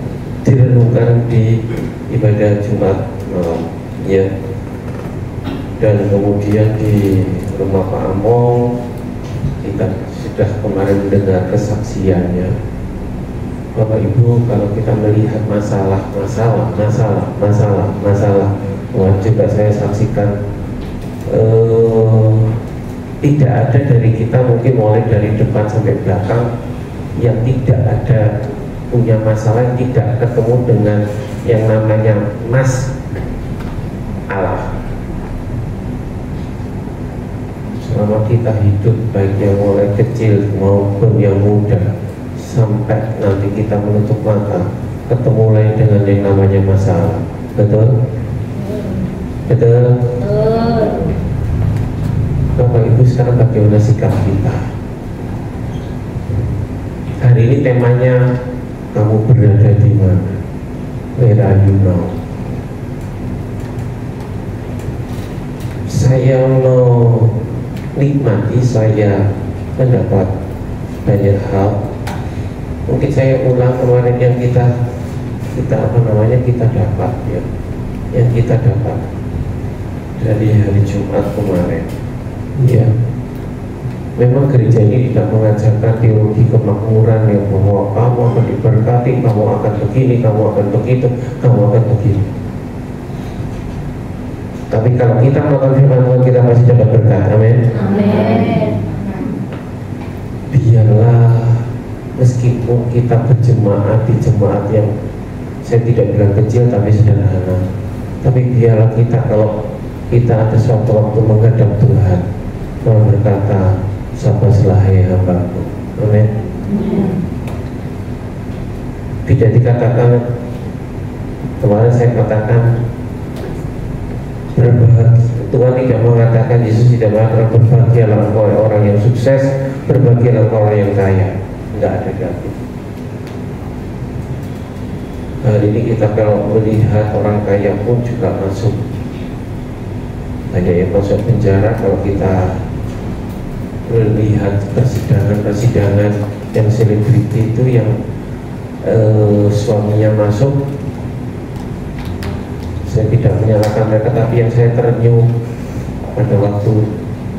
direnungkan di ibadah Jumat malam, ya. Dan kemudian di rumah Pak Among kita sudah kemarin mendengar kesaksiannya. Bapak Ibu, kalau kita melihat masalah, juga saya saksikan tidak ada dari kita, mungkin mulai dari depan sampai belakang, yang tidak ada punya masalah, yang tidak ketemu dengan yang namanya masalah. Selama kita hidup, baik yang mulai kecil maupun yang muda, sampai nanti kita menutup mata, ketemu lagi dengan yang namanya masalah. Betul? Betul? Bapak Ibu, sekarang bagaimana sikap kita? Hari ini temanya, kamu berada di mana? Where are you now? Saya mau nikmati, saya mendapat banyak hal. Mungkin saya ulang kemarin yang kita apa namanya, kita dapat, ya, yang kita dapat dari hari Jumat kemarin, ya. Memang gereja ini tidak mengajarkan teologi kemakmuran yang bahwa kamu akan diberkati, kamu akan begini, kamu akan begitu, kamu akan begini. Tapi kalau kita melakukan firman Tuhan, kita pasti dapat berkat. Amin. Amin. Biarlah meskipun kita berjemaat di jemaat yang saya tidak bilang kecil tapi sederhana, tapi biarlah kita, kalau kita ada suatu waktu menghadap Tuhan, Tuhan berkata, sabarlah hai hambaku. Amin. Tidak dikatakan, kemarin saya katakan, Tuhan tidak mengatakan, Yesus tidak mengatakan berbahagialah engkau orang yang sukses, berbahagialah engkau orang yang kaya. Tidak ada ganti. Hari ini kita kalau melihat orang kaya pun juga masuk, ada yang masuk penjara. Kalau kita melihat persidangan yang selebriti itu yang suaminya masuk, saya tidak menyalahkan mereka, tapi yang saya terenyuh pada waktu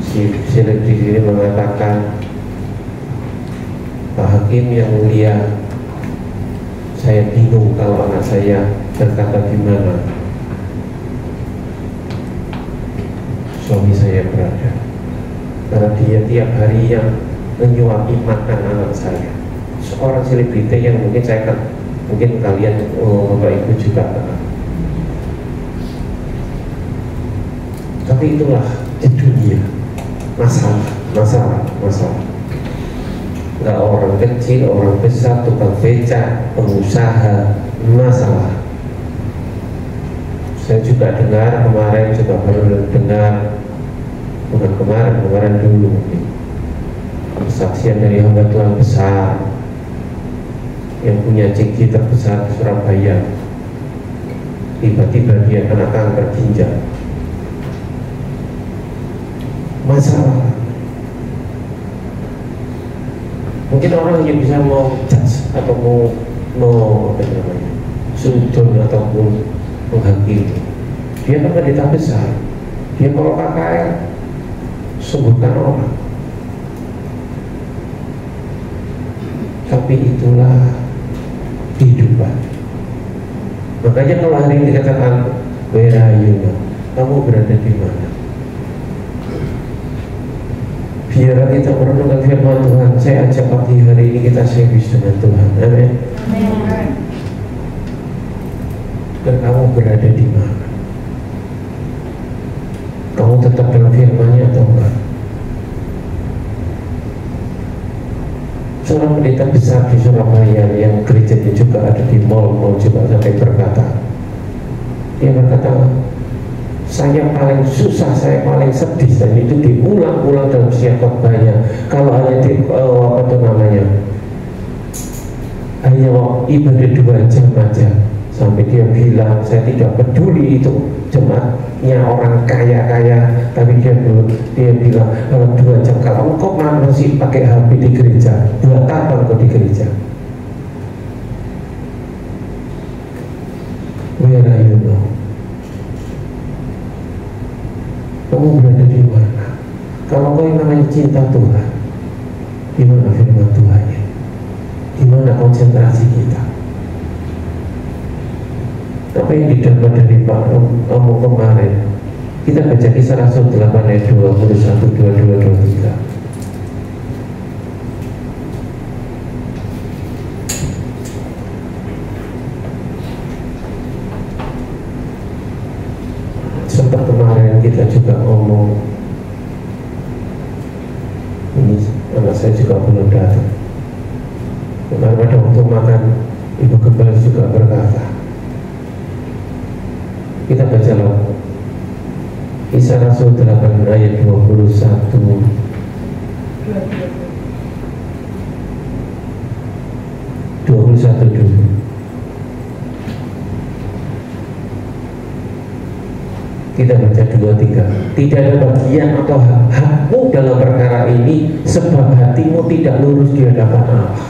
si selebriti ini mengatakan, Pak Hakim yang mulia, saya bingung kalau anak saya berkata gimana suami saya berada, karena dia tiap hari yang menyuapi makan anak saya. Seorang selebriti yang mungkin saya kan, mungkin kalian Bapak Ibu juga kenal. Tapi itulah di dunia, masalah. Nggak orang kecil, orang besar, tukang beca, pengusaha, masalah. Saya juga dengar kemarin, juga baru dengar, bukan kemarin dulu, kesaksian dari hamba Tuhan besar yang punya ciki terbesar di Surabaya. Tiba-tiba dia kena kanker ginjal. Masalah. Mungkin orang hanya bisa mau judge atau mau apa namanya, sudon ataupun menghakimi. Dia kan pendeta besar, dia kalau KKR sembuhkan orang. Tapi itulah kehidupan. Makanya kalau hari ini dikatakan, where are you now? Kamu berada di mana? Biar kita merenungkan firman Tuhan. Saya ajak pagi hari ini kita serius dengan Tuhan. Amin. Dan kamu berada di mana? Kamu tetap dalam firman-Nya atau enggak? Seorang pendeta besar di Surabaya yang gerejanya juga ada di mall juga sampai berkata, dia berkata, saya paling susah, saya paling sedih, dan itu diulang-ulang dalam setiap khotbahnya. Kalau hanya di apa itu namanya, hanya ibadah 2 jam aja, sampai dia bilang, saya tidak peduli itu jemaatnya orang kaya-kaya, tapi dia bilang, kalau 2 jam, kalau engkau masih pakai HP di gereja, buat apa engkau di gereja? Where are you now? Kamu berada di mana? Kalau kau yang namanya cinta Tuhan, di mana firman Tuhannya? Di mana konsentrasi kita? Apa yang didapat dari Pak Omo kemarin? Kita baca Kisah Rasul 8 ayat 21, 22, 23. Sempat kemarin kita juga ngomong, ini anak saya juga belum datang. Kemarin pada waktu makan, Ibu Gembala juga berkata, kita baca lagi Kisah Rasul 8 ayat 21 dulu. Kita baca 2-3. Tidak ada bagian atau hakmu dalam perkara ini, sebab hatimu tidak lurus di hadapan Allah.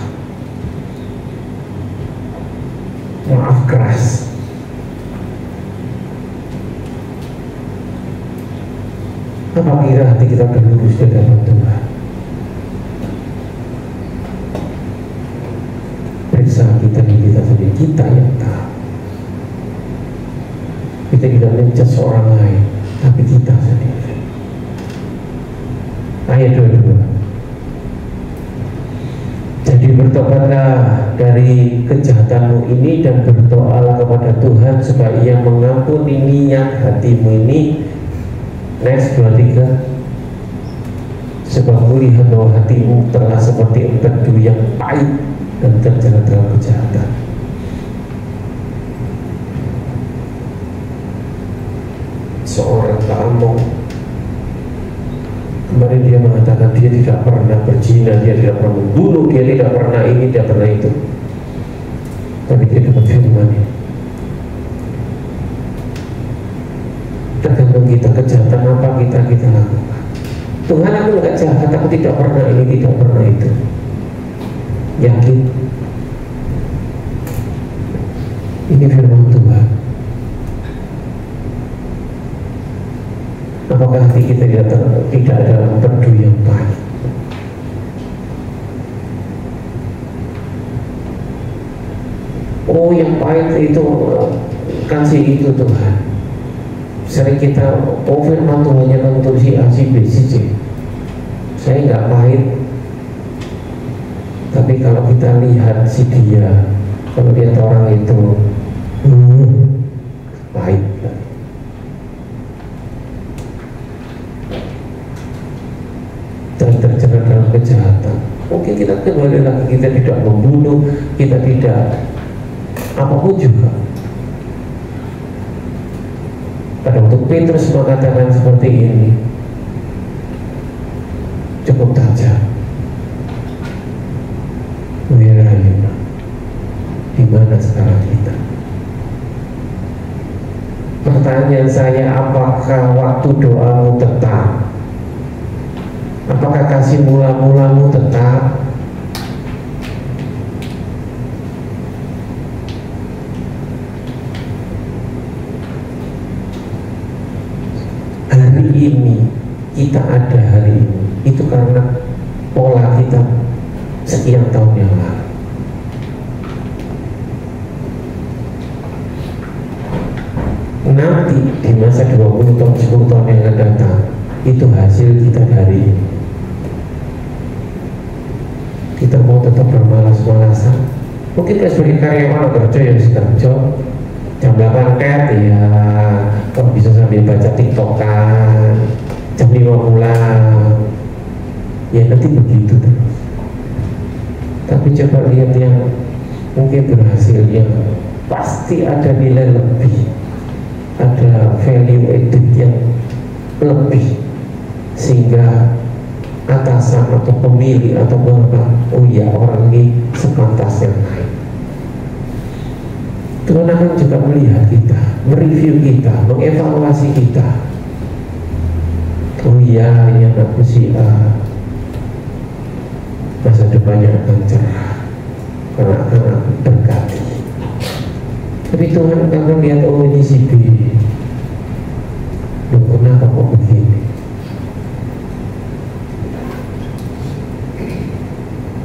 Maaf keras. Apa kira hati kita akan lurus di hadapan Tuhan? Periksa kita sendiri, kita yang tahu. Kita tidak menjudge orang lain, tapi kita sendiri. Ayat 22. Jadi bertobatlah dari kejahatanmu ini dan berdoalah kepada Tuhan supaya Ia mengampuni niat hatimu ini. Next 23. Sebab melihat bahwa hatimu telah seperti empedu yang pahit dan terjerat dalam kejahatan. Seorang Amon, kemarin dia mengatakan dia tidak pernah berzina, dia tidak pernah membunuh, dia tidak pernah ini, dia pernah itu, tapi dia dapat firman ini. Tergantung kita, kejahatan apa kita lakukan. Tuhan, aku nggak jahat, aku tidak pernah ini, tidak pernah itu. Yakin? Ini firman Tuhan. Apakah hati kita tidak ada empedu yang pahit? Oh, yang pahit itu kasih itu Tuhan. Sering kita, oh firman Tuhan yang untuk si A, si B, si C. Saya nggak pahit. Tapi kalau kita lihat si dia, kalau lihat orang itu, pahit. Dan terjerat dalam kejahatan. Mungkin kita kembali lagi, kita tidak membunuh, kita tidak apapun juga. Pada waktu Petrus mengatakan seperti ini, cukup tajam. Where are you? Di mana sekarang kita? Pertanyaan saya, apakah waktu doamu tetap? Apakah kasih mula-mulamu tetap? Hari ini kita ada hari ini, itu karena pola kita sekian tahun yang lalu. Nanti di masa 20 tahun, 10 tahun yang akan datang, itu hasil kita hari ini. kita mau tetap bermalas-malasan. Mungkin sebagai karyawan kerja yang kerja jam 8 ya kalau bisa sambil baca tiktokan, jam 5 pulang, ya nanti begitu terus. Tapi coba lihat yang mungkin berhasil, yang pasti ada nilai lebih, ada value added yang lebih, sehingga atasan atau pemilik atau bapak, oh ya orang ini sepantasnya naik. Tuhan akan juga melihat kita, mereview kita, mengevaluasi kita. Oh iya, yang aku si A, masa depannya akan cerah karena akan aku berkati. Tapi Tuhan akan melihat, oh ini si B, loh kenapa kok begini?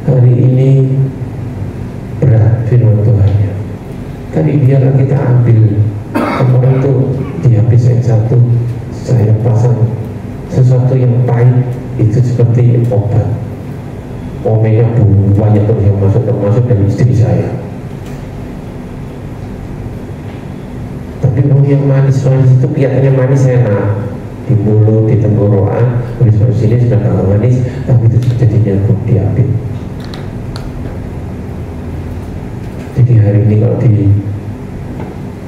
Hari ini berat firman Tuhannya. Tadi biarlah kita ambil kemarin itu di habis yang satu, saya pasang sesuatu yang pahit itu seperti obat. Omega banyak terus yang masuk, termasuk dari istri saya. Tapi mau yang manis-manis itu kelihatannya manis enak di mulut, di tenggorokan, di sini sudah agak manis, tapi itu jadinya diabetes. Jadi hari ini kalau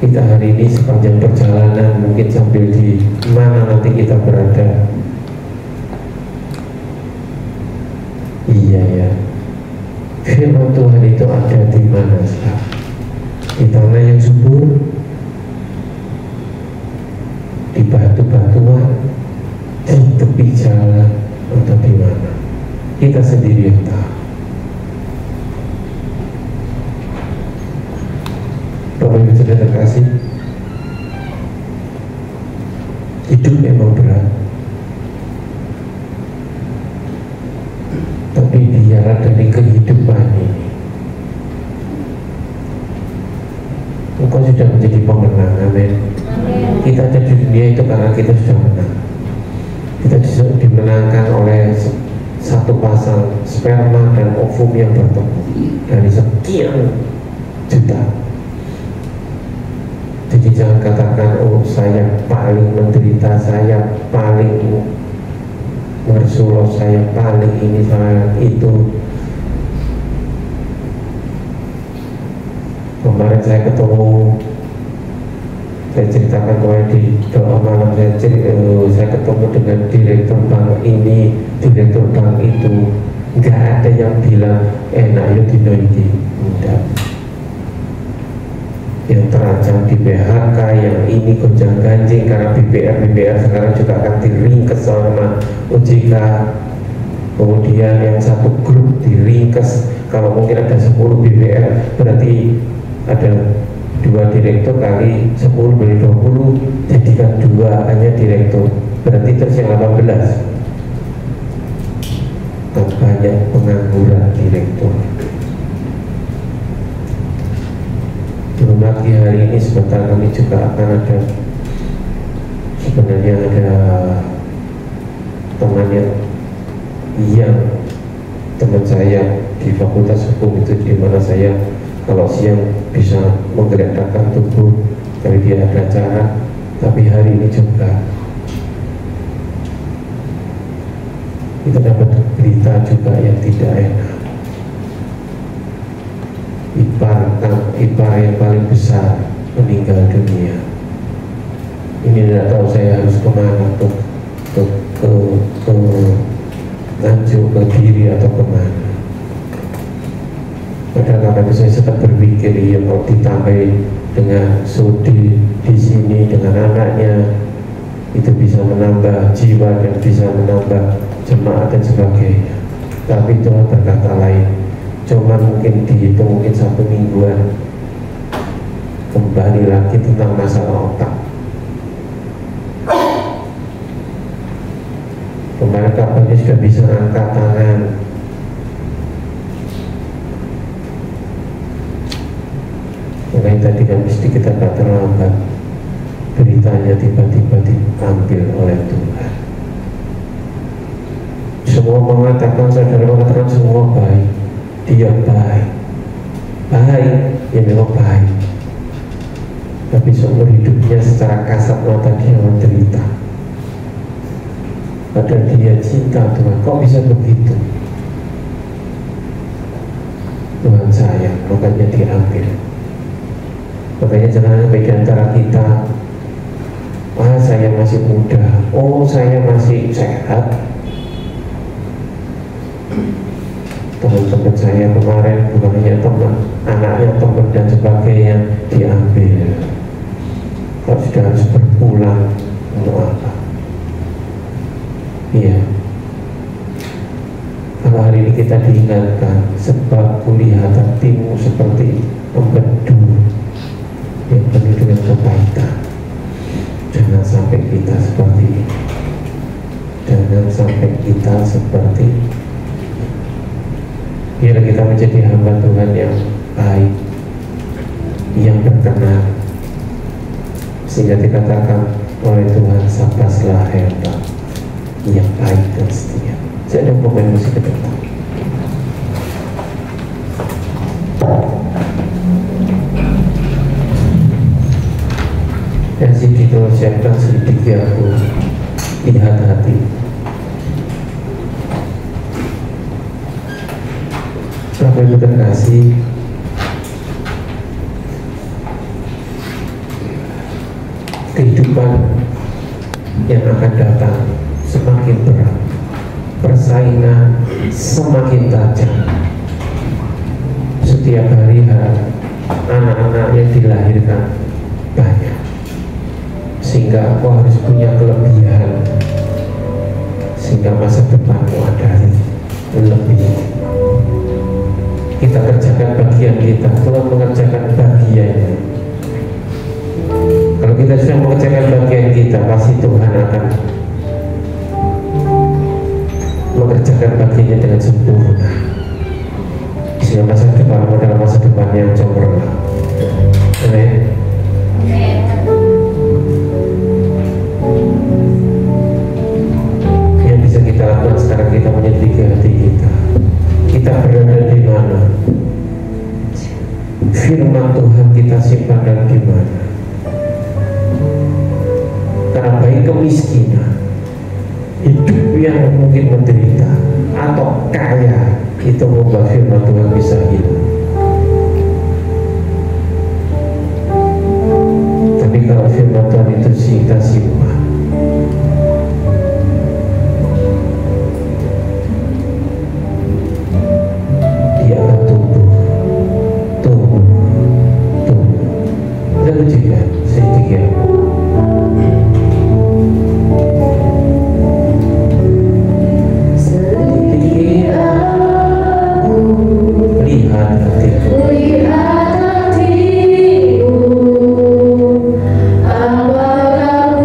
kita hari ini sepanjang perjalanan mungkin sambil di mana nanti kita berada, iya ya, firman Tuhan itu ada di mana sekarang? Di tanah yang subur, di batu-batuan, di tepi jalan, atau di mana? Kita sendiri yang tahu. Bapak Ibu sudah terkasih, hidup memang berat, tapi biarlah dari kehidupan ini engkau sudah menjadi pemenang. Amin. Kita ada di dunia itu karena kita sudah menang. Kita dimenangkan oleh satu pasang sperma dan ovum yang bertemu dari sekian juta. Jadi jangan katakan, oh saya paling menderita, saya paling mersuloh, saya paling ini, saya itu. Kemarin saya ketemu, saya ceritakan kemarin di doa malam, saya ketemu dengan direktur bank ini, direktur bank itu. Nggak ada yang bilang enak yuk dino ini, enggak. Yang terancam di PHK, yang ini gonjang ganjing karena BPR sekarang juga akan diringkes sama OJK. Kemudian yang satu grup diringkes, kalau mungkin ada 10 BPR berarti ada 2 direktur kali 10 beri 20, jadikan 2 hanya direktur, berarti terus yang 18. Dan banyak pengangguran direktur. Belum lagi hari ini sebentar kali juga akan ada, sebenarnya ada temannya yang teman saya di Fakultas Hukum itu, di mana saya kalau siang bisa menggerakkan tubuh, tapi dia ada acara. Tapi hari ini juga kita dapat berita juga yang tidak enak. Ipar yang paling besar meninggal dunia. Ini tidak tahu saya harus kemana, ke Nganjuk, ke Diri atau kemana. Padahal karena itu saya tetap berpikir, ya mau ditambah dengan Sudi di sini dengan anaknya, itu bisa menambah jiwa dan bisa menambah jemaat dan sebagainya. Tapi Tuhan berkata lain. Cuma mungkin dihitung mungkin 1 mingguan, kembali lagi tentang masalah otak. Kemarin kabarnya sudah bisa angkat tangan. Makanya tadi kami sedikit agak terlambat, beritanya tiba-tiba diambil oleh Tuhan. Semua mengatakan, saudara mengatakan semua baik, dia baik, ya memang baik, tapi seumur hidupnya secara kasat mata dia menderita. Padahal dia cinta Tuhan, kok bisa begitu? Tuhan sayang, makanya diambil. Makanya jangan sampai di antara kita, saya masih muda, saya masih sehat. Teman-teman saya kemarin bukan hanya teman, anaknya teman dan sebagainya diambil. Kalau sudah harus berpulang, untuk apa? Iya. Kalau hari ini kita diingatkan, sebab kulihat hatimu seperti empedu yang penuh dengan kebaikan. Jangan sampai kita seperti ini. Jangan sampai kita seperti ini. Biar kita menjadi hamba Tuhan yang baik, yang berkenan, sehingga dikatakan oleh Tuhan, sapaslah hamba yang baik dan setia. Saya ada pemain musik ke depan. Dan sedikit siapkan sedikit aku lihat hati. Bapak Ibu terkasih, kehidupan yang akan datang semakin berat, persaingan semakin tajam. Setiap hari anak-anak yang dilahirkan banyak, sehingga aku harus punya kelebihan, sehingga masa depanmu ada lebih. Kita kerjakan bagian kita, Tuhan mengerjakan bagiannya. Kalau kita sudah mengerjakan bagian kita, pasti Tuhan akan mengerjakan bagiannya dengan sempurna, sehingga masa depan adalah masa depan yang cemerlang. Amin. Yang bisa kita lakukan sekarang, kita menyelidiki hati kita. Kita berada di mana? Firman Tuhan kita simpan dan di mana? Karena baik kemiskinan, hidup yang mungkin menderita, atau kaya, itu membuat firman Tuhan bisa hilang. Tapi kalau firman Tuhan itu kita simpan, dia akan tumbuh. Kita ujikan sedikit. Lihat hatiku, apakah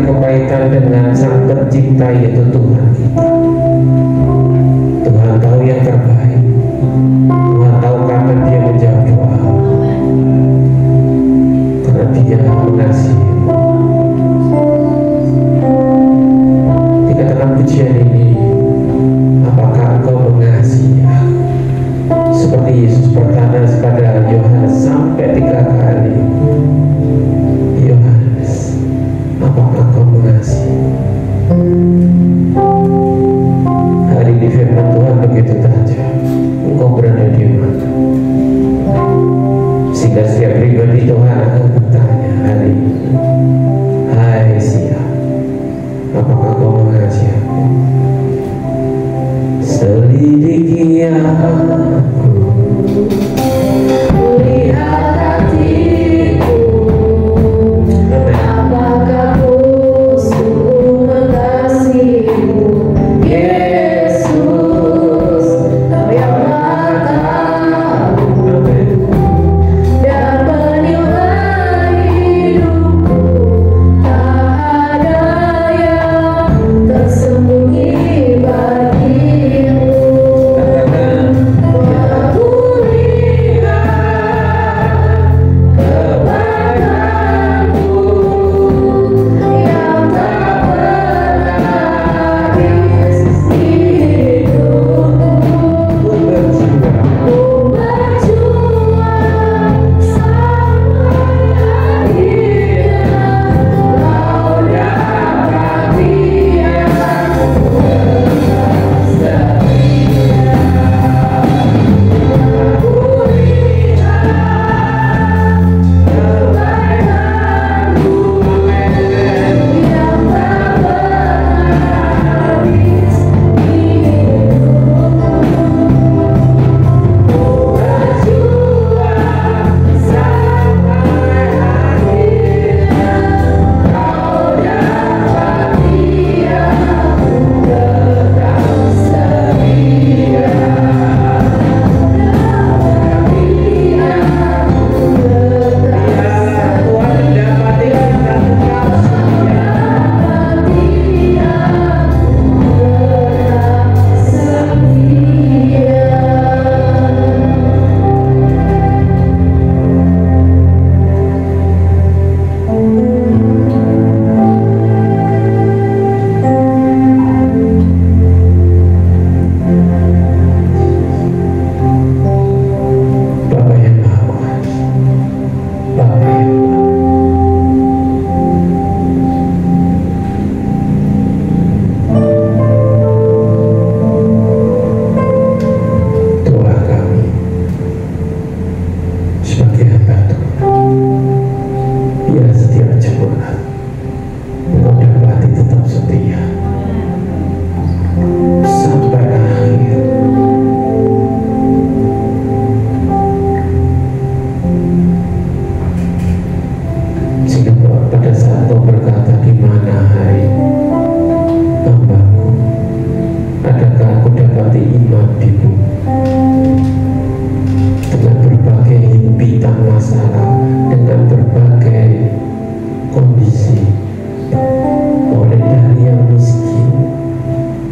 kepahitan dengan Sang Pencipta, yaitu Tuhan kita. Tuhan tahu yang terbaik. Tuhan tahu kapan Dia menjawab doa, karena Dia mengasihi. Dikatakan pujian ini, apakah engkau mengasihi aku? Seperti Yesus bertanya kepada Yohanes sampai 3 kali, Yohanes, apakah engkau mengasihi? Hari ini firman Tuhan begitu tajam. Engkau berada di mana? Sehingga setiap pribadi Tuhan akan bertanya hari ini, hai siap, apakah kau mengasihi aku? Selidiki aku, Lihat hatiku, apakah ku sungguh mengasihimu, Yesus, Kau yang Maha Tahu dan menilai hidupku. Tak ada yang tersembunyi bagimu. Aku lihat kebaikanmu yang tak pernah habis di hidupku. Ku berjuang sampai akhirnya Kau dapati aku setia. Aku lihat kebaikanmu yang tak pernah habis di hidupku. Ku berjuang sampai akhirnya Kau dapati aku tetap setia. Bapa yang Maha Kuasa, Bapa yang doa kami sebagai hamba Tuhan, biar setiap jemaat Engkau dapati tetap setia sampai akhir. Sehingga pada saat Kau berkata, di mana hai hambaku, adakah aku dapati iman di bumi? Dengan berbagai himpitan masalah, dengan berbagai kondisi, mulai dari yang miskin,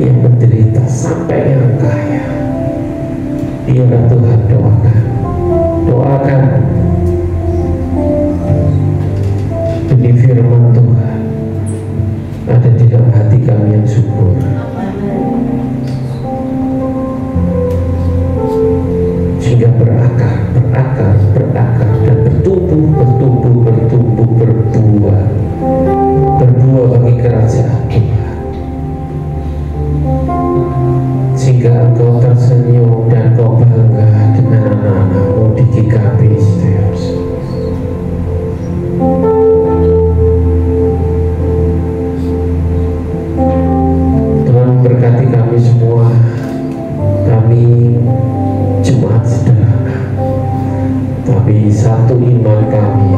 yang menderita, sampai yang kaya. Biarlah Tuhan doakan demi firman Tuhan ada di dalam hati kami yang syukur, sehingga berakar dan bertumbuh, berbuah bagi kerajaan Tuhan, sehingga Engkau tersenyum dan Kau bangga dengan anak-anak-Mu di GKP Setios. Tuhan berkati kami semua, kami jemaat sederhana, tapi satu iman kami,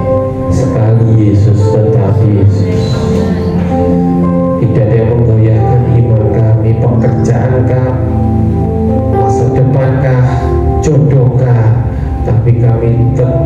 sekali Yesus tetap Yesus. Tidak ada yang menggoyahkan iman kami, pekerjaan kami, masa depan kah, jodoh kah, tapi kami tetap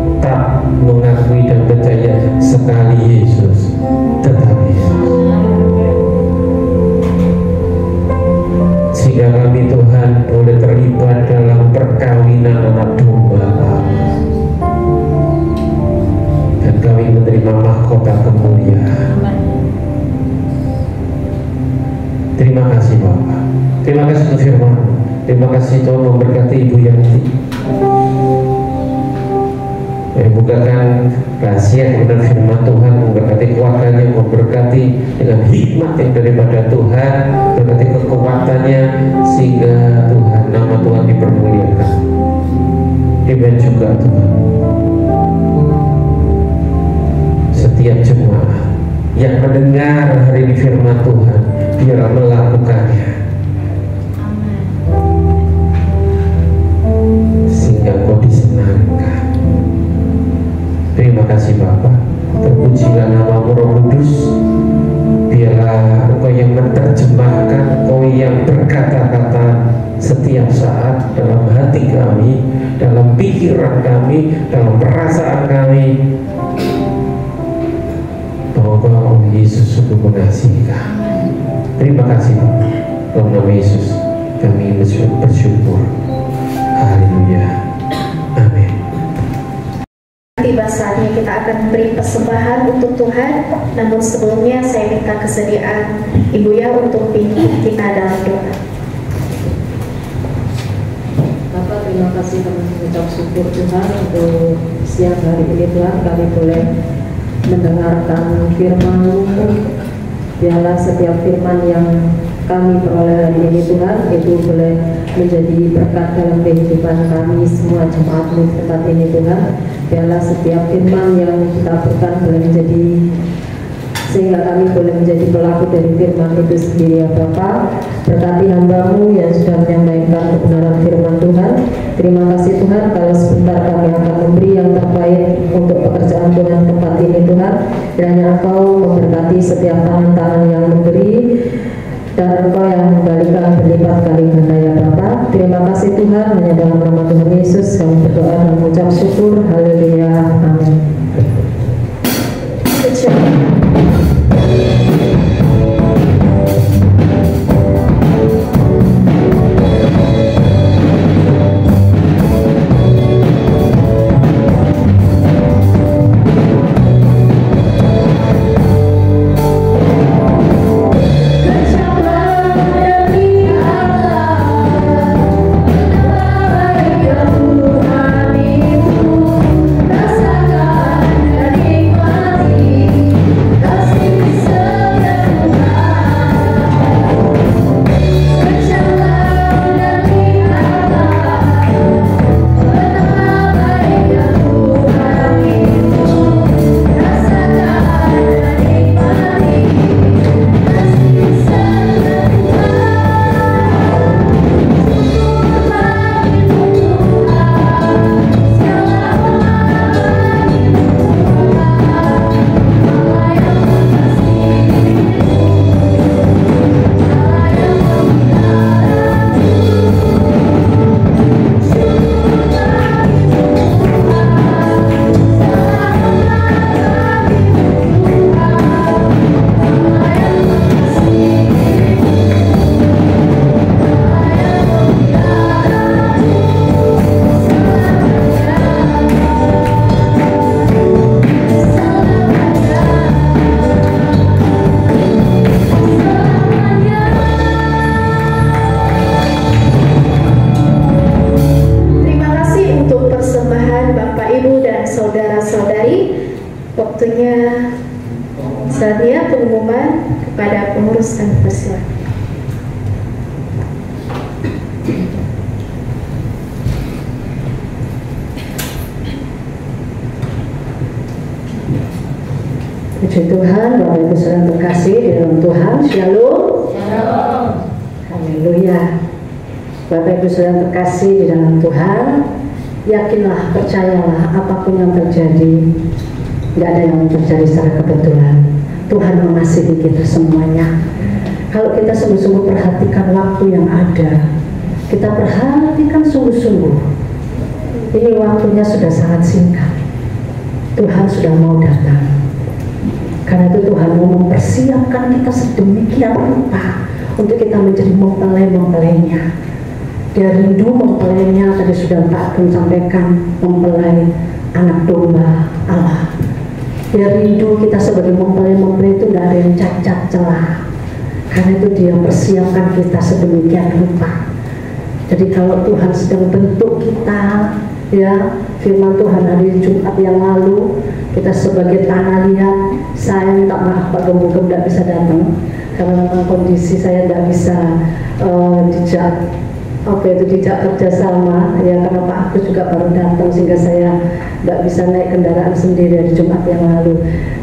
Terima kasih Bapak. Terima kasih untuk firman. Terima kasih Tuhan memberkati Ibu Yanti. Bukakan rahasia kebenaran firman Tuhan, memberkati keluarganya, memberkati dengan hikmat yang daripada Tuhan, memberkati kekuatannya sehingga Tuhan, nama Tuhan dipermuliakan. Amen juga Tuhan. Setiap jemaat yang mendengar hari ini firman Tuhan, biarlah melakukannya sehingga Kau disenangkan. Terima kasih Bapa, terpujilah nama-Mu Roh Kudus. Biarlah Engkau yang menerjemahkan, Engkau yang berkata-kata setiap saat dalam hati kami, dalam pikiran kami, dalam perasaan kami, bahwa Engkau Yesus sungguh mengasihi kami. Terima kasih Bapa, dalam nama Yesus kami bersyukur. Haleluya. Amin. Tiba saatnya kita akan beri persembahan untuk Tuhan. Namun sebelumnya saya minta kesediaan Ibu Ya untuk pimpin kita dalam doa. Bapak, terima kasih kami mengucap syukur Tuhan untuk siang hari ini Tuhan, kami boleh mendengarkan firman-Mu. Biarlah setiap firman yang kami peroleh hari ini Tuhan, itu boleh menjadi berkat dalam kehidupan kami semua jemaat-Mu di tempat ini Tuhan. Biarlah setiap firman yang kita berikan boleh menjadi, sehingga kami boleh menjadi pelaku dari firman itu sendiri ya Bapa. Berkati hamba-Mu yang sudah menyampaikan kebenaran firman Tuhan. Terima kasih Tuhan, kalau sebentar kami akan memberi yang terbaik untuk pekerjaan Tuhan tempat ini Tuhan. Kiranya Engkau memberkati setiap tangan-tangan yang memberi, dan Engkau yang membalikan berlipat kali ganda ya Bapa. Terima kasih Tuhan, hanya dalam nama Tuhan Yesus kami berdoa dan mengucap syukur. Haleluya. Amin. Saatnya pengumuman kepada pengurus kami, persilakan. Puji Tuhan, Bapak Ibu saudara terkasih di dalam Tuhan. Shalom. Shalom. Haleluya. Bapak Ibu saudara terkasih di dalam Tuhan, yakinlah, percayalah, apapun yang terjadi, tidak ada yang terjadi secara kebetulan. Tuhan mengasihi kita semuanya. Kalau kita sungguh-sungguh perhatikan waktu yang ada, kita perhatikan sungguh-sungguh, ini waktunya sudah sangat singkat. Tuhan sudah mau datang. Karena itu Tuhan mau mempersiapkan kita sedemikian rupa untuk kita menjadi mempelai-mempelainya. Dia rindu mempelainya, tadi sudah Pak Agung sampaikan, mempelai anak domba Allah. Dia rindu kita sebagai mempelai-mempelai itu tidak ada yang cacat celah. Karena itu Dia persiapkan kita sedemikian rupa. Jadi kalau Tuhan sedang bentuk kita, ya, firman Tuhan hari Jumat yang lalu, kita sebagai tanah liat, saya minta maaf Pak Gembugem tidak bisa datang karena memang kondisi saya tidak bisa dijak kerjasama, ya, karena Pak Agus juga baru datang sehingga saya tidak bisa naik kendaraan sendiri hari Jumat yang lalu.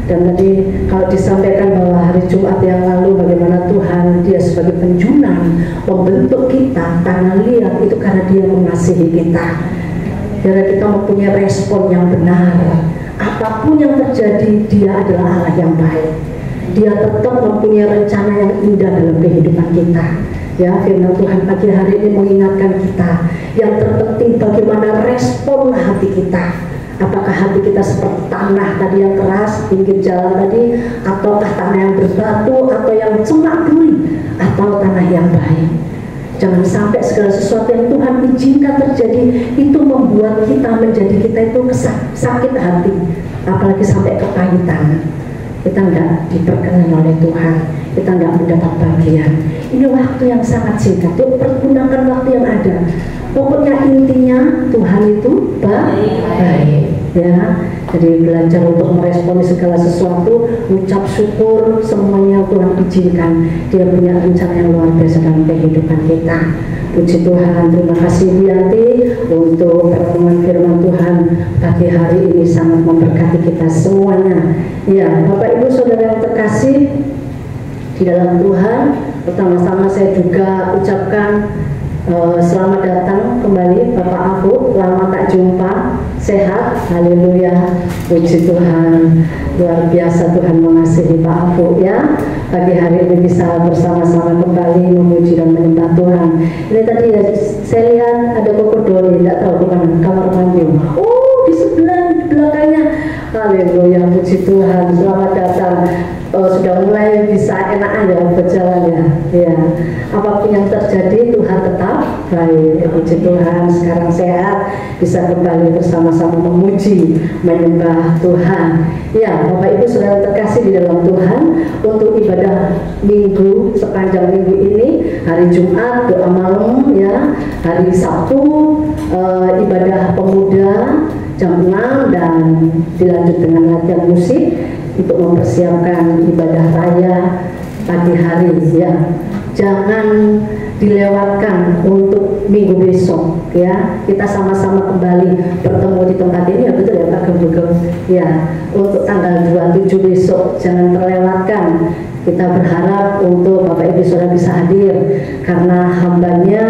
Dan tadi kalau disampaikan bahwa hari Jumat yang lalu bagaimana Tuhan Dia sebagai penjunan membentuk kita tanah liat itu karena Dia mengasihi kita, karena kita mempunyai respon yang benar. Apapun yang terjadi, Dia adalah Allah yang baik. Dia tetap mempunyai rencana yang indah dalam kehidupan kita. Ya, firman Tuhan pagi hari ini mengingatkan kita, yang terpenting bagaimana respon hati kita. Apakah hati kita seperti tanah tadi yang keras pinggir jalan tadi, ataukah tanah yang berbatu, atau yang semak duri, atau tanah yang baik. Jangan sampai segala sesuatu yang Tuhan izinkan terjadi itu membuat kita itu sakit hati, apalagi sampai kepahitan. Kita nggak diperkenan oleh Tuhan, kita nggak mendapat bagian. Ini waktu yang sangat singkat, yuk pergunakan waktu yang ada. Pokoknya intinya Tuhan itu baik, ya. Jadi belajar untuk meresponi segala sesuatu, ucap syukur, semuanya Tuhan izinkan. Dia punya rencana yang luar biasa dalam kehidupan kita. Puji Tuhan, terima kasih Bianti untuk pertemuan firman Tuhan pagi hari ini, sangat memberkati kita semuanya. Ya, Bapak Ibu Saudara yang terkasih di dalam Tuhan, pertama-tama saya juga ucapkan selamat datang kembali Bapak Afu, lama tak jumpa, sehat, haleluya, puji Tuhan, luar biasa Tuhan mengasihi Pak Afu, ya. Pagi hari ini bisa bersama-sama kembali memuji dan menyembah Tuhan. Ini tadi ya, saya lihat ada Koko Doli, tidak tahu kemana, kamar mandi. Oh, di sebelah, di belakangnya. Haleluya, puji Tuhan, selamat datang. Sudah mulai bisa enak aja berjalan, ya. Apapun yang terjadi Tuhan tetap baik, ya, puji Tuhan. Sekarang sehat, bisa kembali bersama-sama memuji, menyembah Tuhan. Ya, Bapak Ibu Saudara terkasih di dalam Tuhan, untuk ibadah minggu, sepanjang minggu ini, hari Jumat doa malam, ya, hari Sabtu ibadah pemuda jam 6 dan dilanjut dengan latihan musik untuk mempersiapkan ibadah raya pagi hari, ya. Jangan dilewatkan untuk minggu besok, ya. Kita sama-sama kembali bertemu di tempat ini, ya, betul ya Pak Gembugem, ya. Untuk tanggal 27 besok jangan terlewatkan. Kita berharap untuk Bapak Ibu Saudara bisa hadir, karena hambanya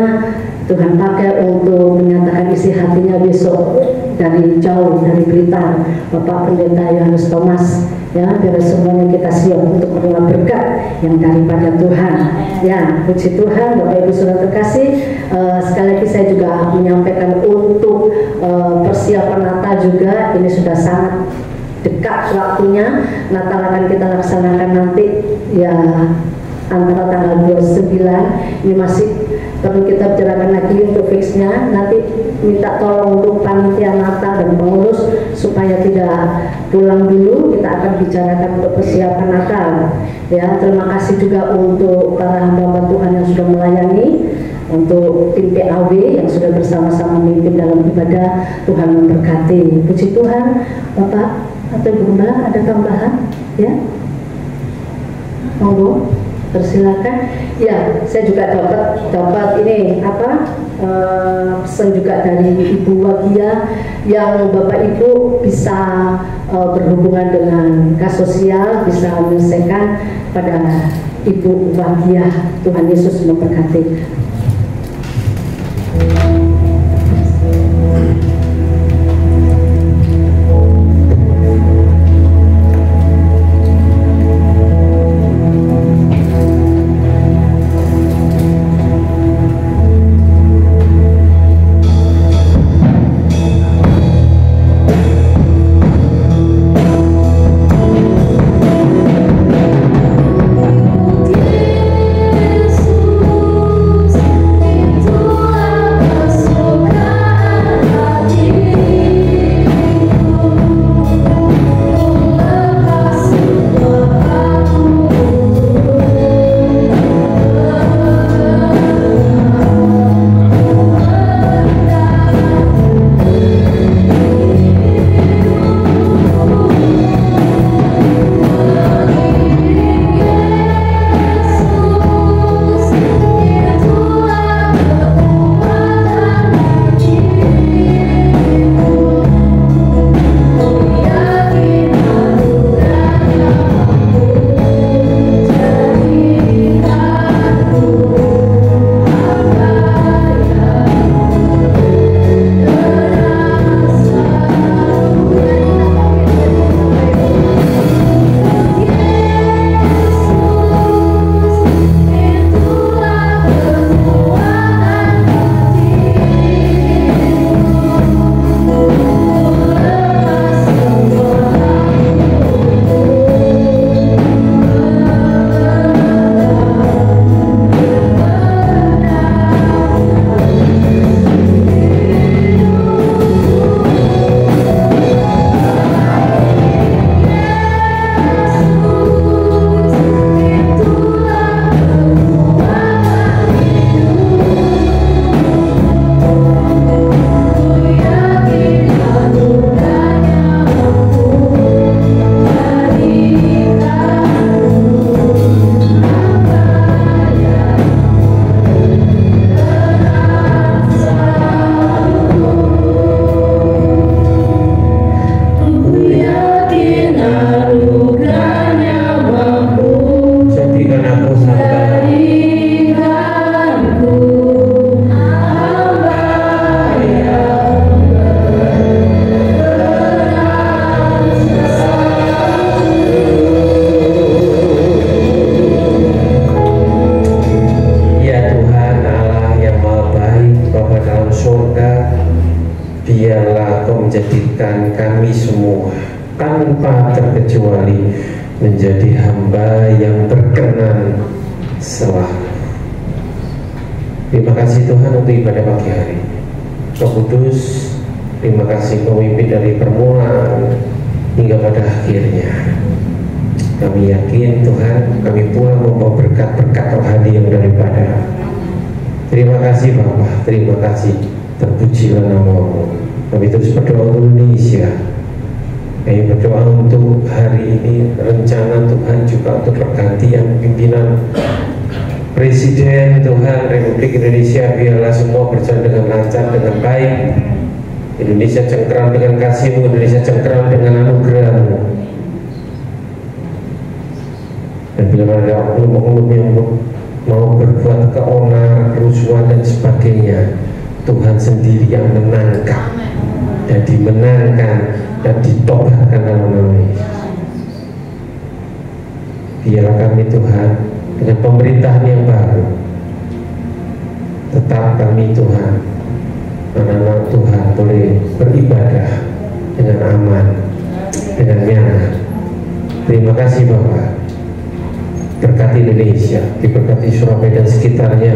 Tuhan pakai untuk menyatakan isi hatinya besok dari jauh, dari Blitar, Bapak Pendeta Yohanes Thomas, ya. Biar semuanya kita siap untuk menerima berkat yang daripada Tuhan, ya. Puji Tuhan, Bapak Ibu Saudara terkasih, sekali lagi saya juga menyampaikan untuk persiapan Natal juga, ini sudah sangat dekat waktunya. Natal akan kita laksanakan nanti, ya, antara tanggal 29. Ini masih perlu kita bicarakan lagi untuk fixnya. Nanti minta tolong untuk panitia Natal dan pengurus supaya tidak pulang dulu. Kita akan bicarakan untuk persiapan Natal, ya. Terima kasih juga untuk para hamba Tuhan yang sudah melayani, untuk tim PAW yang sudah bersama-sama memimpin dalam ibadah. Tuhan memberkati. Puji Tuhan. Bapak atau Ibu Gembala ada tambahan, ya? Monggo, persilakan. Ya, saya juga dapat ini apa, pesan juga dari Ibu Wagia, yang Bapak Ibu bisa berhubungan dengan kas sosial, bisa menyelesaikan pada Ibu Wagia. Tuhan Yesus memberkati. Yesus Menjadikan kami semua tanpa terkecuali menjadi hamba yang berkenan selalu. Terima kasih Tuhan untuk ibadah pagi hari. Roh Kudus, terima kasih pemimpin dari permulaan hingga pada akhirnya. Kami yakin Tuhan, kami pulang membawa berkat-berkat rohani yang daripada. Terima kasih Bapa, terima kasih, terpujilah nama-Mu. Kami terus berdoa untuk Indonesia. Kami berdoa untuk hari ini, rencana Tuhan juga untuk pergantian pimpinan Presiden Tuhan Republik Indonesia. Biarlah semua berjalan dengan lancar, dengan baik. Indonesia cengkeram dengan kasih-Mu, Indonesia cengkeram dengan anugerah-Mu. Dan bila ada oknum-oknum yang mau berbuat keonar, kerusuhan dan sebagainya, Tuhan sendiri yang menangkap dan dimenangkan dan ditobatkan dalam nama Yesus. Biarlah kami Tuhan dengan pemerintahan yang baru, tetap kami Tuhan, anak-anak Tuhan boleh beribadah dengan aman, dengan nyaman. Terima kasih Bapak. Berkati Indonesia, diberkati Surabaya dan sekitarnya,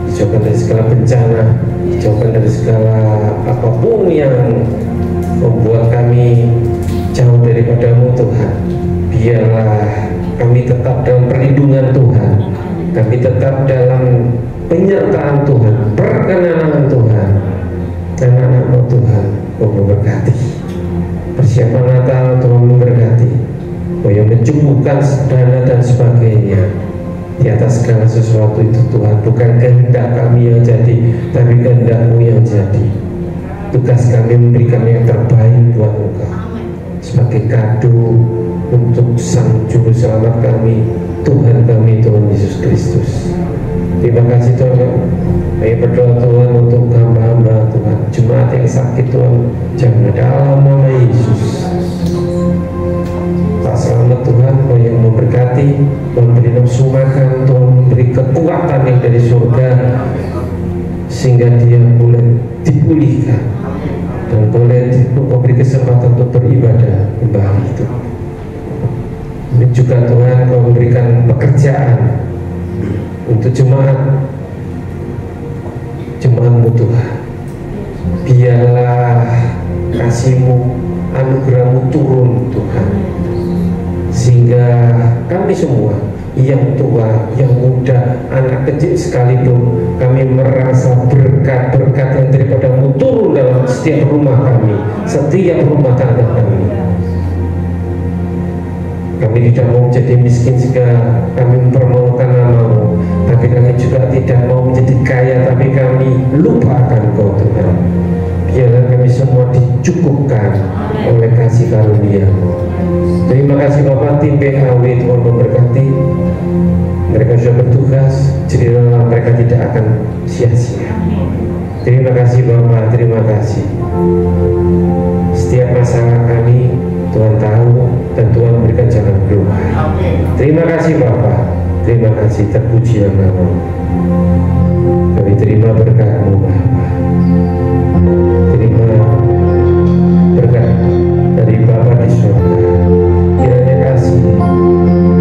dijauhkan dari segala bencana, dijauhkan dari segala apapun yang membuat kami jauh daripada-Mu Tuhan. Biarlah kami tetap dalam perlindungan Tuhan, kami tetap dalam penyertaan Tuhan, perkenanan Tuhan. Anak-anak-Mu Tuhan, Kau memberkati. Persiapan Natal Tuhan memberkati, Kau yang mencukupkan dana dan sebagainya. Di atas segala sesuatu itu Tuhan, bukan kehendak kami yang jadi, tapi kehendak-Mu yang jadi. Tugas kami memberikan yang terbaik buat Engkau sebagai kado untuk Sang Juru Selamat kami, Tuhan kami, Tuhan Yesus Kristus. Terima kasih Tuhan. Kami berdoa Tuhan untuk hamba-hamba Tuhan, jemaat yang sakit Tuhan, jangan dalam nama Yesus. Pak selamat Tuhan, Kau yang memberkati, memberi nafsu makan, Tuhan memberi kekuatan yang dari surga, sehingga dia boleh dipulihkan dan boleh memberi kesempatan untuk beribadah kembali itu. Dan juga Tuhan, Kau memberikan pekerjaan untuk jemaat-Mu Tuhan. Biarlah kasih-Mu, anugerah-Mu turun Tuhan, sehingga kami semua, yang tua, yang muda, anak kecil sekalipun, kami merasa berkat-berkat yang daripada-Mu turun dalam setiap rumah kami, setiap rumah tangga kami. Kami tidak mau menjadi miskin sehingga kami mempermalukan nama-Mu, tapi kami juga tidak mau menjadi kaya tapi kami lupakan Kau Tuhan. Biarlah kami semua dicukupkan oleh kasih karunia-Mu. Terima kasih Bapak, tim PHW Tuhan memberkati. Mereka sudah bertugas, jadilah mereka tidak akan sia-sia. Terima kasih Bapak, terima kasih. Setiap masalah kami Tuhan tahu dan Tuhan berikan jalan keluar. Terima kasih Bapak, terima kasih, terpujilah nama-Mu. Kami terima berkat-Mu Bapak. Terima berkat dari Bapa di surga. Kiranya kasih,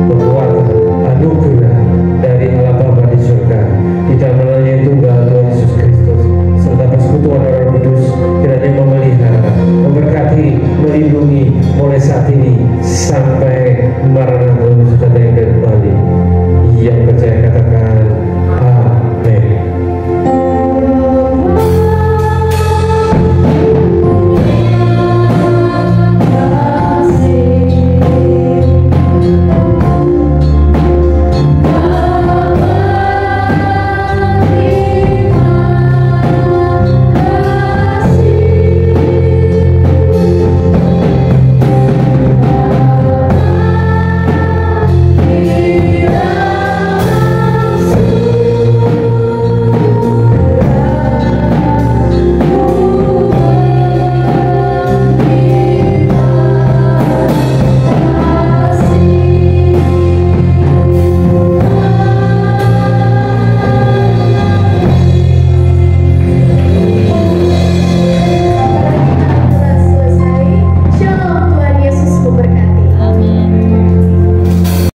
kekuatan, anugerah dari Allah Bapa di surga, di dalam nama-Nya Tunggal Tuhan Yesus Kristus, serta persekutuan Roh Kudus, kiranya memelihara, memberkati, melindungi mulai saat ini sampai Maranatha Yesus datang kembali. Yang percaya katakan